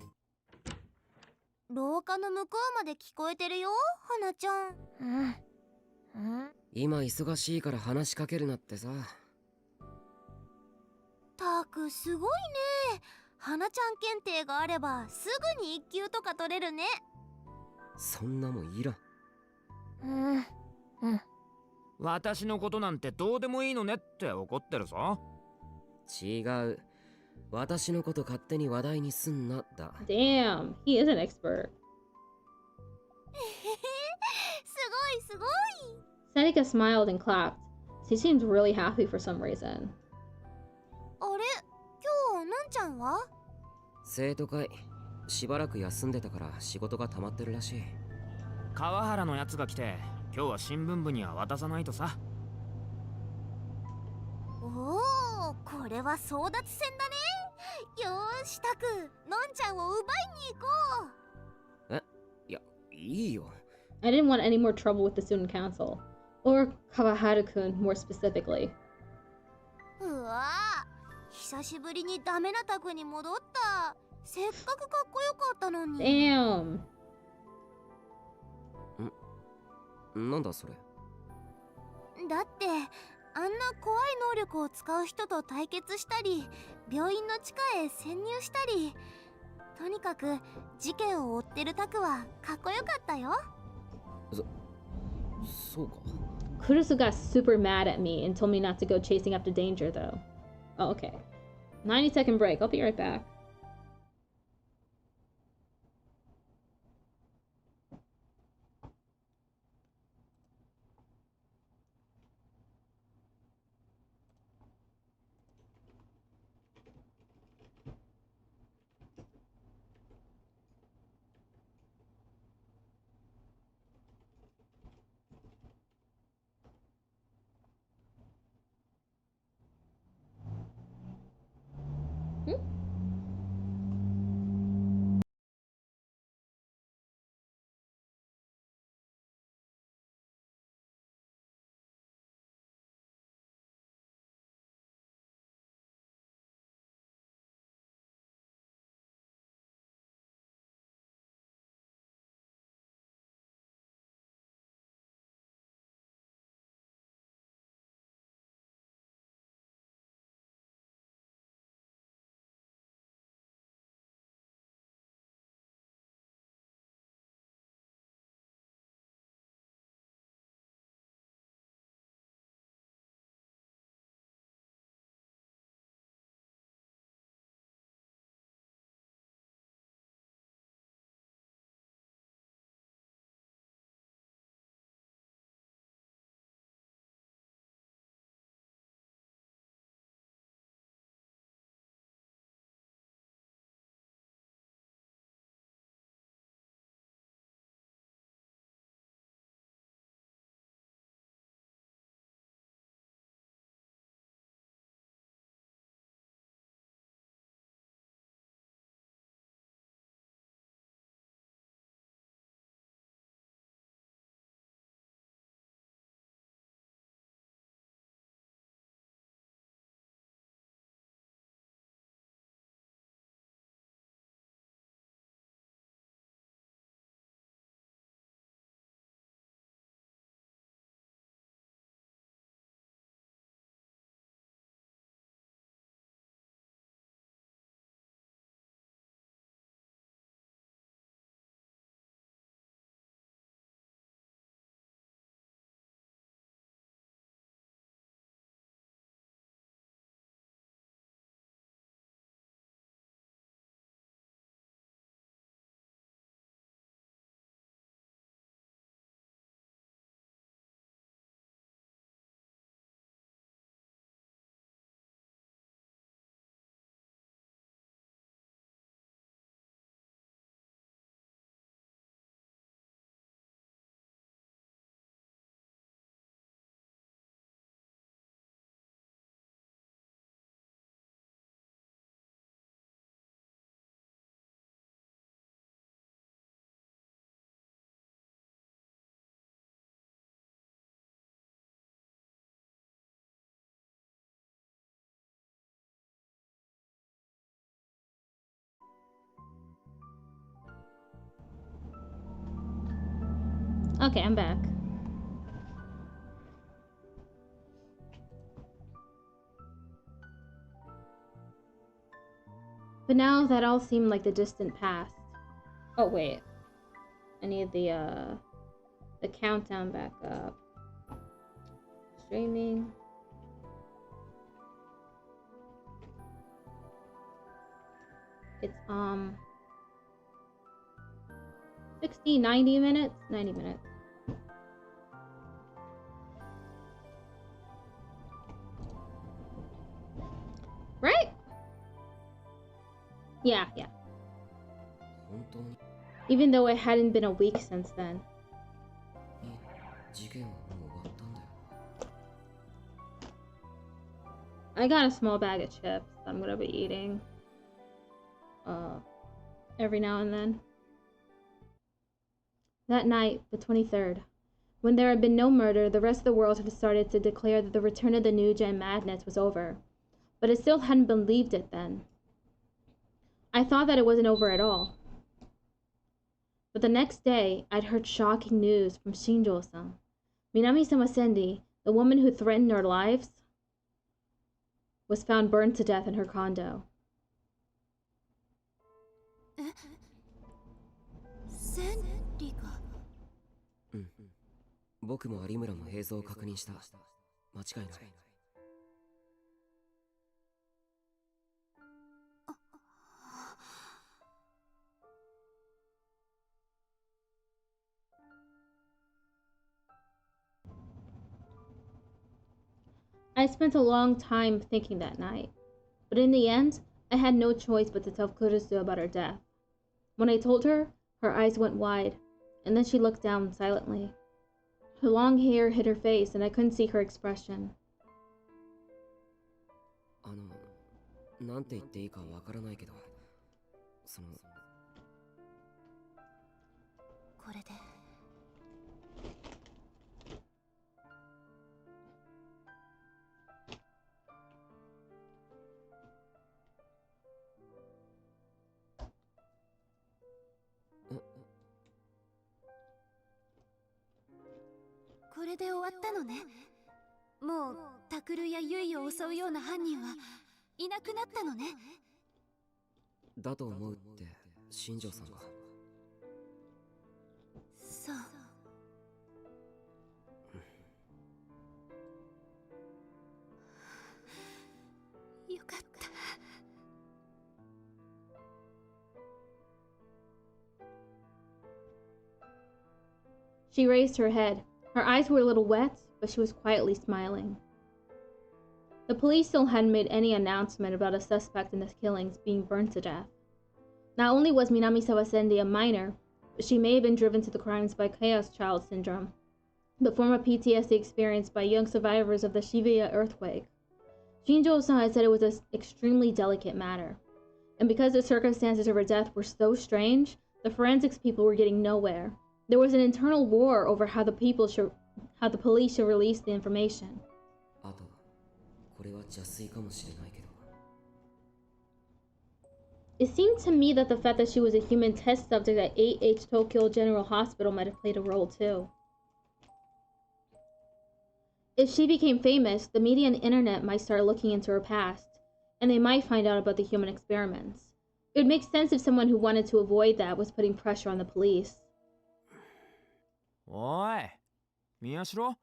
廊下の向こうまで聞こえてるよ、花ちゃん。今忙しいから話しかけるなってさ。たくすごいね。花ちゃん検定があればすぐに1級とか取れるね。そんなもんいらん。私のことなんてどうでもいいのねって怒ってるぞ。違う。私のこと勝手に話題にすんなだ。Damn, he is an expert. すごい。Sarika smiled and clapped. She seemed really happy for some reason. あれ、今日なんちゃんは？生徒会。しばらく休んでたから仕事が溜まってるらしい。川原のやつが来て、今日は新聞部には渡さないとさ。おお、これは争奪戦だね。よーし、タク、のんちゃんを奪いに行こう。いや、いいよ。I didn't want any more trouble with the student council. Or Kawaharu-kun, more specifically. うわぁ、久しぶりにダメなタクに戻った。せっかくかっこよかったのに。Damn. なんだそれ。だってあんな怖い能力を使う人と対決したり、病院の地下へ潜入したり、とにかく事件を追ってるタクはかっこよかったよ。そうか。Kurusu got super mad at me and told me not to go chasing after danger, though. Oh, okay. 90-second break. I'll be right back. Okay, I'm back. But now that all seemed like the distant past. Oh wait. I need the countdown back up. Streaming. It's 60, 90 minutes? 90 minutes. Right? Yeah. Even though it hadn't been a week since then. I got a small bag of chips I'm gonna be eating every now and then. That night, the 23rd, when there had been no murder, the rest of the world had started to declare that the return of the new gen madness was over. But it still hadn't believed it then. I thought that it wasn't over at all. But the next day, I'd heard shocking news from Shinjo-san. Minamisawa Senri, the woman who threatened our lives, was found burned to death in her condo. センリが。僕も有村も映像を確認した。間違いない。I spent a long time thinking that night, but in the end, I had no choice but to tell Kurusu about her death. When I told her, her eyes went wide, and then she looked down silently. Her long hair hid her face, and I couldn't see her expression. なんて言っていいかわからないけど、これで。これで終わったのね。もうタクルやユイを襲うような犯人はいなくなったのね。だと思うって新庄さんが。そう。よかった。She raised her head. Her eyes were a little wet, but she was quietly smiling. The police still hadn't made any announcement about a suspect in the killings being burned to death. Not only was Minamisawa Senri a minor, but she may have been driven to the crimes by chaos child syndrome, the form of PTSD experienced by young survivors of the Shibuya Earthquake. Shinjo-san had said it was an extremely delicate matter, and because the circumstances of her death were so strange, the forensics people were getting nowhere. There was an internal war over how the police should release the information. It seemed to me that the fact that she was a human test subject at 8H Tokyo General Hospital might have played a role too. If she became famous, the media and the internet might start looking into her past, and they might find out about the human experiments. It would make sense if someone who wanted to avoid that was putting pressure on the police. おい、宮代？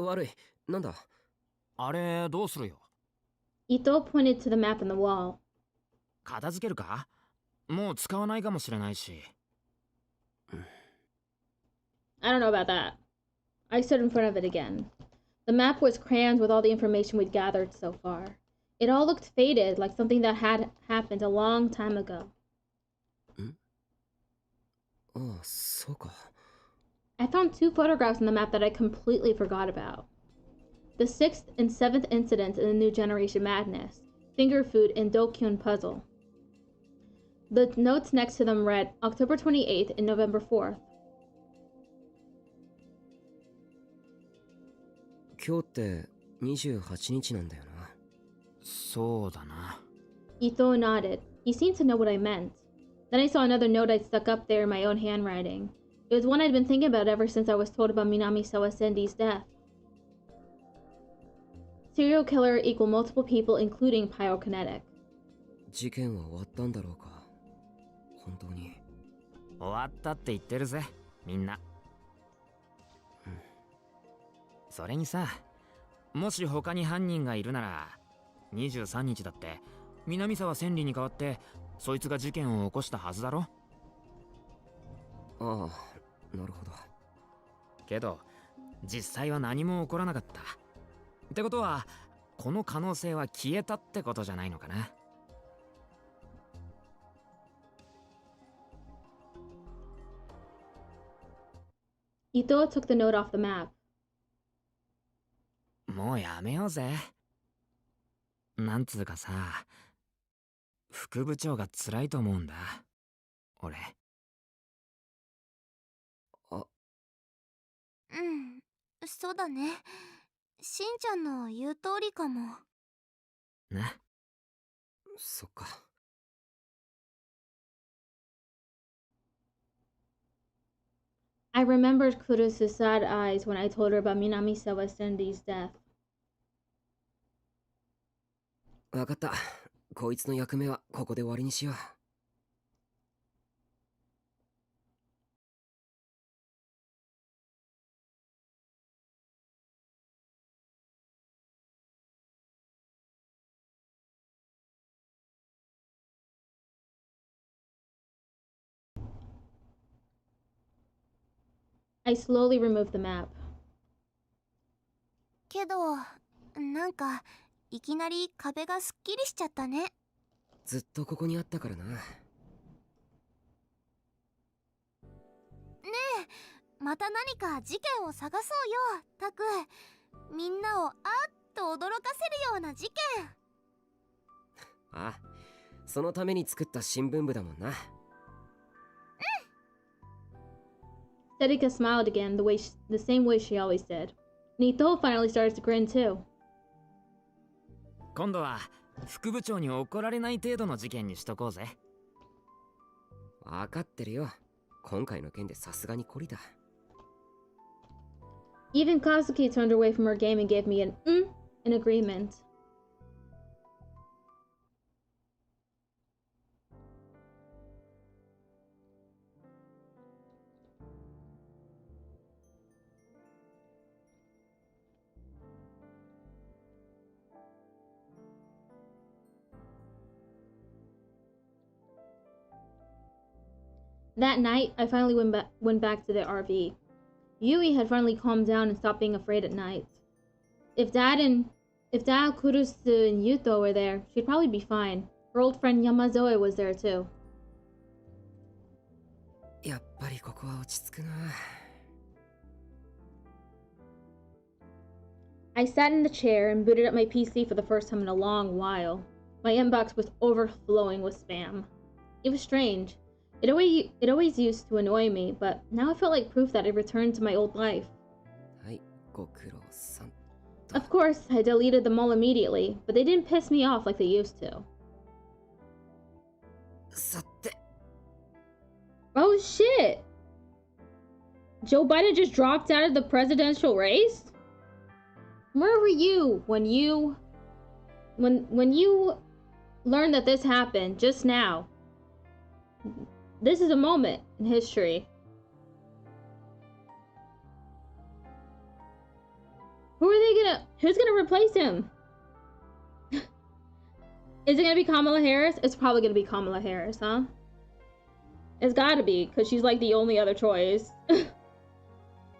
悪い。なんだ？あれ、どうするよ？ Ito pointed to the map on the wall. 片付けるか？もう使わないかもしれないし。I don't know about that. I stood in front of it again. The map was crammed with all the information we'd gathered so far. It all looked faded, like something that had happened a long time ago. I found 2 photographs on the map that I completely forgot about. The 6th and 7th incidents in the New Generation Madness, Finger Food, and Dokyun Puzzle. The notes next to them read October 28th and November 4th. 今日って28日なんだよな。そうだな。Ito nodded. He seemed to know what I meant. Then I saw another note I'd stuck up there in my own handwriting. It was one I'd been thinking about ever since I was told about Minamisawa Senri's death. Serial killer equal multiple people, including pyrokinetic. 事件は終わったんだろうか。本当に。終わったって言ってるぜ、みんな。それにさ、もし他に犯人がいるなら、23日だって南沢千里に代わってそいつが事件を起こしたはずだろ。ああ、なるほど。けど実際は何も起こらなかった。ってことはこの可能性は消えたってことじゃないのかな。Ito took the note off the map. もうやめようぜ。なんつうかさ、副部長が辛いと思うんだ、俺。そうだね。しんちゃんの言う通りかも。ね。そっか。I remembered Kuru's sad eyes when I told her about Minamisawa Senri's death. わかった。こいつの役目はここで終わりにしよう。I slowly removed the map. けど、なんかいきなり壁がすっきりしちゃったね。ずっとここにあったからな。ねえ、また何か事件を探そうよ、タク。みんなをあっと驚かせるような事件。ああ、そのために作った新聞部だもんな。Sedika smiled again, the same way she always did. Nito finally started to grin too. 今度は副部長に怒られない程度の事件にしとこうぜ。わかってるよ。今回の件でさすがに懲りだ。Even Kazuki turned away from her game and gave me an in agreement. That night, I finally went back to the RV. Yui had finally calmed down and stopped being afraid at night. If Dad, Kurusu, and Yuto were there, she'd probably be fine. Her old friend Yamazoe was there too. やっぱりここは落ち着くな。I sat in the chair and booted up my PC for the first time in a long while. My inbox was overflowing with spam. It was strange. It always used to annoy me, but now I felt like proof that I returned to my old life. Of course, I deleted them all immediately, but they didn't piss me off like they used to. Oh shit! Joe Biden just dropped out of the presidential race? Where were you when you learned that this happened just now? This is a moment in history. Who's gonna replace him? Is it gonna be Kamala Harris? It's probably gonna be Kamala Harris, huh? It's gotta be, because she's like the only other choice.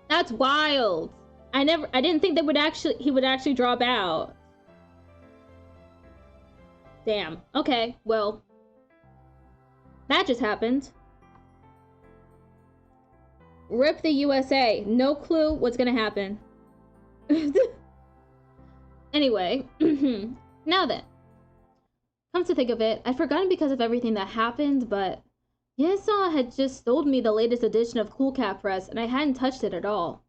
That's wild. I didn't think he would actually drop out. Damn. Okay, well. That just happened. Rip the USA. No clue what's gonna happen. Anyway. Now then. Come to think of it, I'd forgotten because of everything that happened, but Yesa had just sold me the latest edition of Cool Cat Press, and I hadn't touched it at all.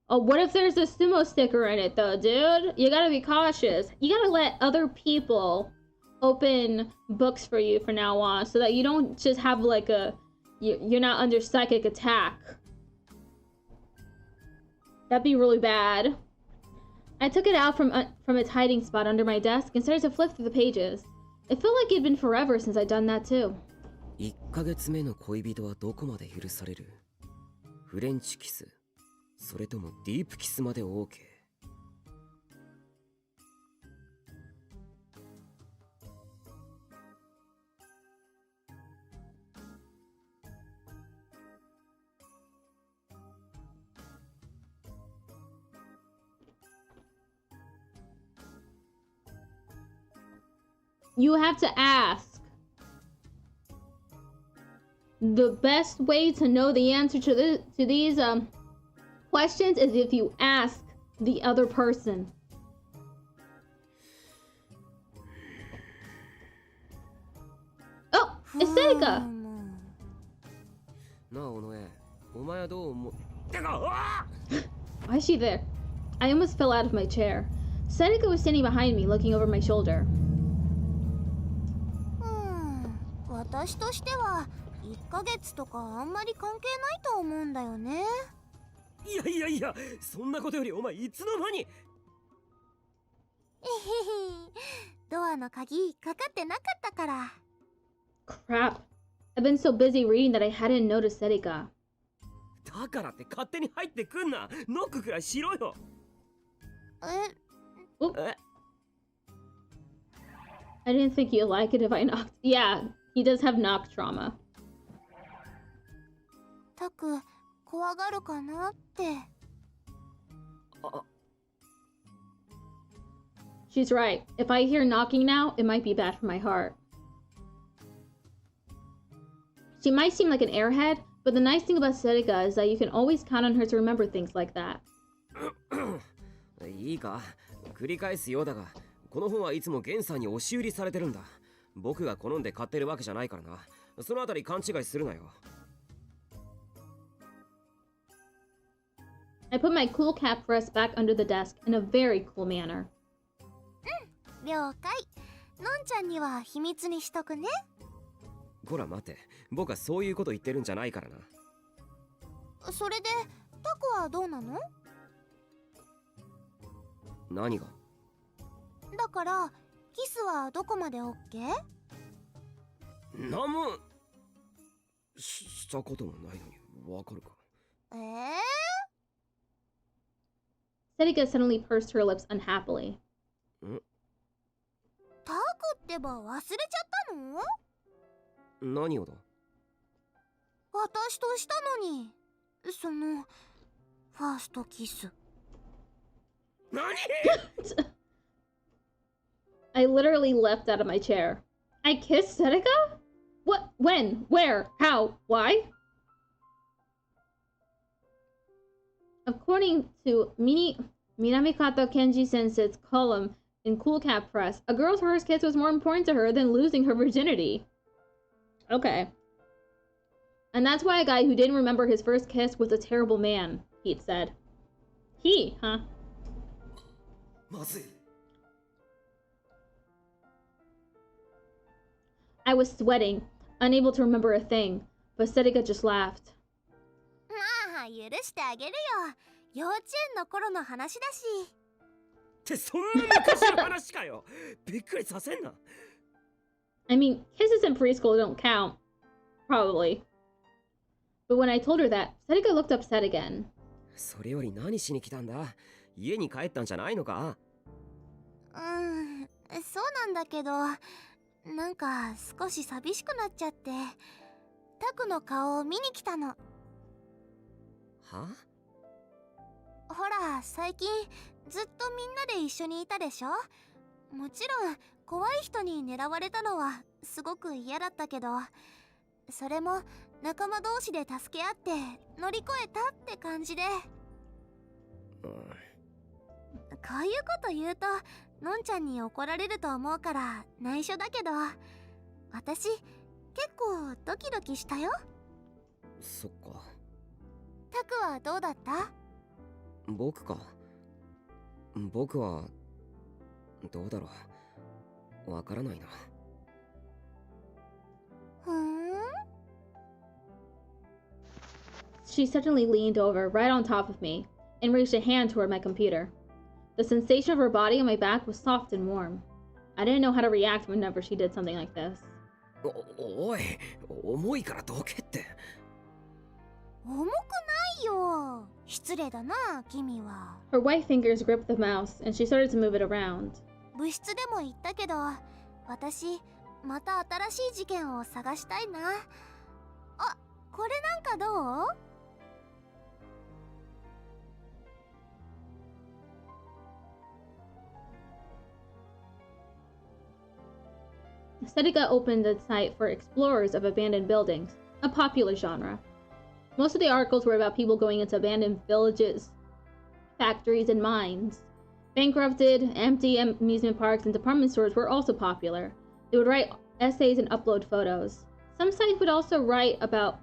Oh, what if there's a sumo sticker in it, though, dude? You gotta be cautious. You gotta let other people open books for you from now on, so that you don't just have like you're not under psychic attack. That'd be really bad. I took it out from its hiding spot under my desk and started to flip through the pages. It felt like it'd been forever since I'd done that too. 1ヶ月目の恋人はどこまで許される？フレンチキス、それともディープキスまで OK。 You have to ask. The best way to know the answer to these questions is if you ask the other person. Oh, it's Seika. なあ、尾上、お前はどう思う？てか、うわ！ Why is she there? I almost fell out of my chair. Seneca was standing behind me, looking over my shoulder. 私としては1ヶ月とかあんまり関係ないと思うんだよね。いやいやいや、そんなことよりお前いつの間に。ドアの鍵かかってなかったから。Crap. I've been so busy reading that I hadn't noticed Seneca. だからって勝手に入ってくんな。ノックくらいしろよ。え？ I didn't think you'd like it if I knocked. Yeah, he does have knock trauma. タク、怖がるかなって。She's right. If I hear knocking now, it might be bad for my heart. She might seem like an airhead, but the nice thing about Seneca is that you can always count on her to remember things like that. いいか、繰り返すようだが、この本はいつもゲンさんに押し売りされてるんだ。僕が好んで買ってるわけじゃないからな。そのあたり勘違いするなよ。I put my cool cap press back under the desk in a very cool manner. 了解。のんちゃんには秘密にしとくね。こら待て、僕はそういうこと言ってるんじゃないからな。それでタクはどうなの？何が？だからキスはどこまで OK？ なんもしたこともないのにわかるか。Seneca suddenly pursed her lips unhappily. タクってば忘れちゃったの？何をだ？私としたのに、そのファーストキス。何？I literally leapt out of my chair. I kissed Seneca? What? When? Where? How? Why? According to Minamikato Kenji Sensei's column in Cool Cat Press, a girl's first kiss was more important to her than losing her virginity. Okay. And that's why a guy who didn't remember his first kiss was a terrible man, Pete said. He, huh? まずい。I was sweating, unable to remember a thing, but Seneca just laughed. まあ、許してあげるよ。幼稚園の頃の話だし。ってそんな昔の話かよ。びっくりさせんな。I mean, kisses in preschool don't count. Probably. But when I told her that, Seneca looked upset again. それより何しに来たんだ？家に帰ったんじゃないのか？そうなんだけど、なんか少し寂しくなっちゃって、タクの顔を見に来たの。は？ほら、最近ずっとみんなで一緒にいたでしょ？もちろん怖い人に狙われたのはすごく嫌だったけど、それも仲間同士で助け合って乗り越えたって感じで。こういうこと言うとのんちゃんに怒られると思うから内緒だけど、私結構ドキドキしたよ。そっか。タクはどうだった？僕か。僕はどうだろう。わからないな。she suddenly leaned over, right on top of me, and reached a hand toward my computer. The sensation of her body on my back was soft and warm. I didn't know how to react whenever she did something like this. おい、重いからどけって。重くないよ。失礼だな、君は。Her white fingers gripped the mouse, and she started to move it around. 部室でも言ったけど、私、また新しい事件を探したいな。あ、これなんかどう？ Seneca opened a site for explorers of abandoned buildings, a popular genre. Most of the articles were about people going into abandoned villages, factories, and mines. Bankrupted, empty amusement parks, and department stores were also popular. They would write essays and upload photos. Some sites would also write about...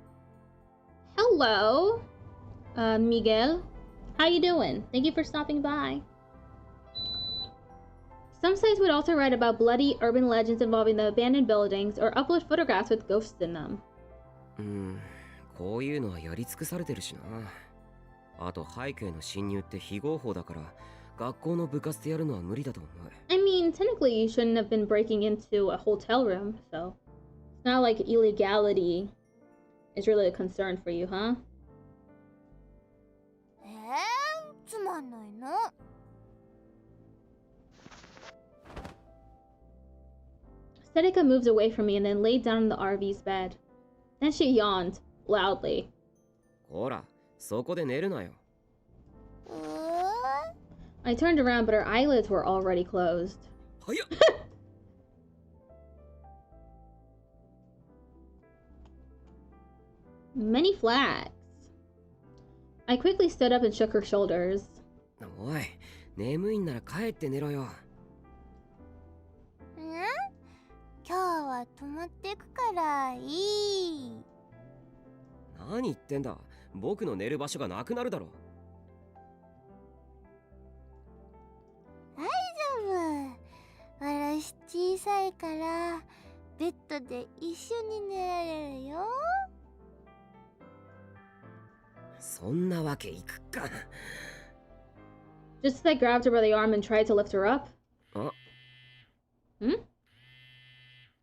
Hello, Miguel. How you doing? Thank you for stopping by. Some sites would also write about bloody urban legends involving the abandoned buildings or upload photographs with ghosts in them. こういうのはやり尽くされてるしな。あと背景の侵入って非合法だから、学校の部活でやるのは無理だと思う。I mean, technically you shouldn't have been breaking into a hotel room, so it's not like illegality is really a concern for you, huh? つまんないの。Seneca moved away from me and then laid down on the RV's bed. Then she yawned loudly. ほら、そこで寝るなよ。I turned around, but her eyelids were already closed. 早っ。Many flags. I quickly stood up and shook her shoulders. おい、眠いんなら帰って寝ろよ。今日は泊まってくからいい。何言ってんだ。僕の寝る場所がなくなるだろ。大丈夫。私小さいからベッドで一緒に寝られるよ。そんなわけいくか。Just as I grabbed her by the arm and tried to lift her up.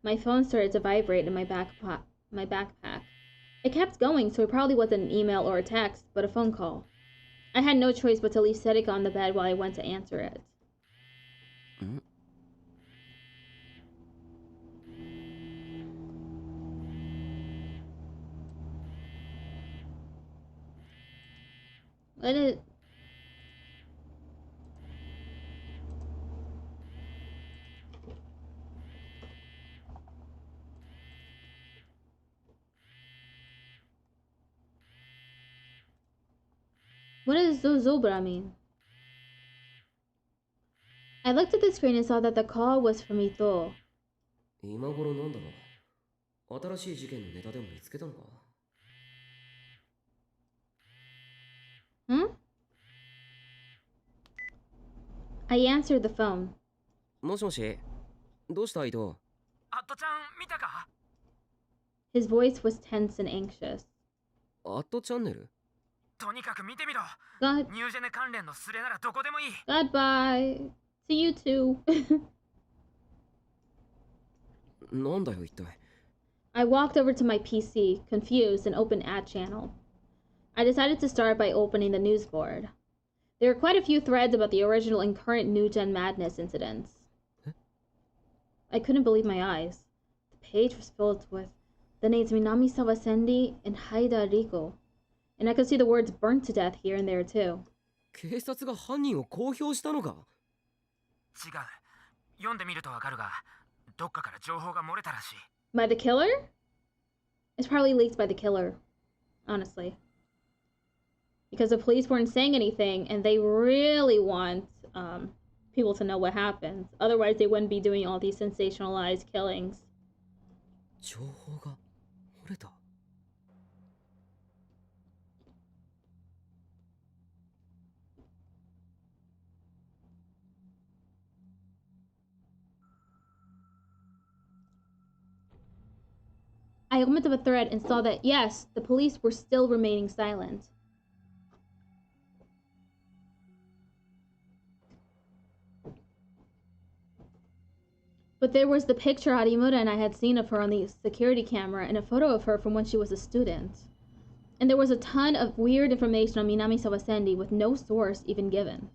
My phone started to vibrate in my backpack. It kept going, so it probably wasn't an email or a text, but a phone call. I had no choice but to leave Seneca on the bed while I went to answer it. What is... What does Zozobra mean? I looked at the screen and saw that the call was from Ito. 今頃なんだろう。新しい事件のネタでも見つけたのか？ I answered the phone. もしもし、どうした伊藤？アットちゃん見たか？ His voice was tense and anxious. アットチャンネル？とにかく見てみろ。 God... ニュージェネ関連のスレならどこでもいい。 Goodbye. See you too. なんだよ一体。I walked over to my PC, confused, and opened Ad Channel. I decided to start by opening the news board. There were quite a few threads about the original and current New Gen Madness incidents. I couldn't believe my eyes. The page was filled with the names Minamisawa Senri and Haida Riko. And I could see the words burnt to death here and there too. 警察が犯人を公表したのか？違う。読んでみるとわかるが、どっかから情報が漏れたらしい。By the killer? It's probably leaked by the killer, honestly. Because the police weren't saying anything, and they really want people to know what happened. Otherwise, they wouldn't be doing all these sensationalized killings. 情報が漏れた。I opened up a thread and saw that, yes, the police were still remaining silent. But there was the picture Arimura and I had seen of her on the security camera and a photo of her from when she was a student. And there was a ton of weird information on Minamisawa Senri with no source even given.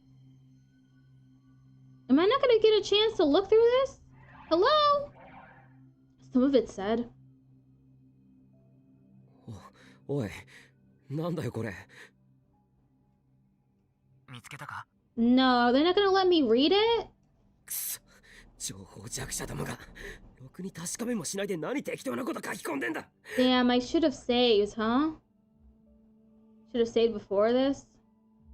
Am I not gonna get a chance to look through this? Hello? Some of it said. おい、なんだよこれ。見つけたか? No, they're not gonna let me read it? くそ、情報弱者どもがろくに確かめもしないで何適当なこと書き込んでんだ。 Damn, I should have saved, huh? Should have saved before this?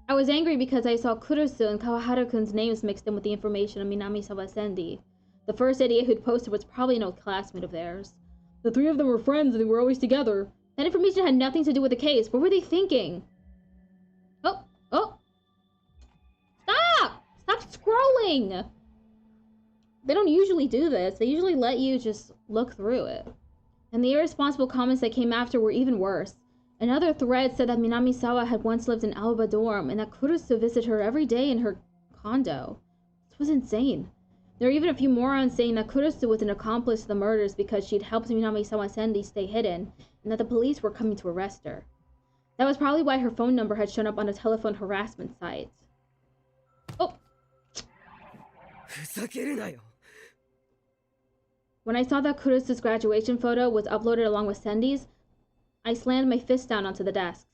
I was angry because I saw Kurusu and Kawahara-kun's names mixed in with the information on Minamisawa Senri. The first idiot who'd posted was probably an old classmate of theirs. The three of them were friends and they were always together. That information had nothing to do with the case. What were they thinking? Oh! Stop! Stop scrolling! They don't usually do this. They usually let you just look through it. And the irresponsible comments that came after were even worse. Another thread said that Minamisawa had once lived in Aoba dorm and that Kurusu visited her every day in her condo. This was insane. There were even a few morons saying that Kurusu was an accomplice to the murders because she'd helped Minamisawa Senri stay hidden and that the police were coming to arrest her. That was probably why her phone number had shown up on a telephone harassment site. Oh! When I saw that Kurusu's graduation photo was uploaded along with Senri's, I slammed my fist down onto the desk.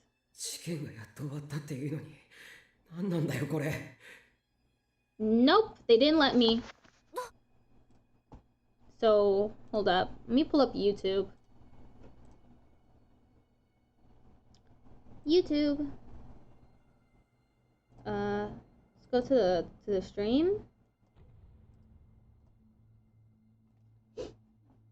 Nope, they didn't let me. So, hold up. Let me pull up YouTube. YouTube. Let's go to the stream.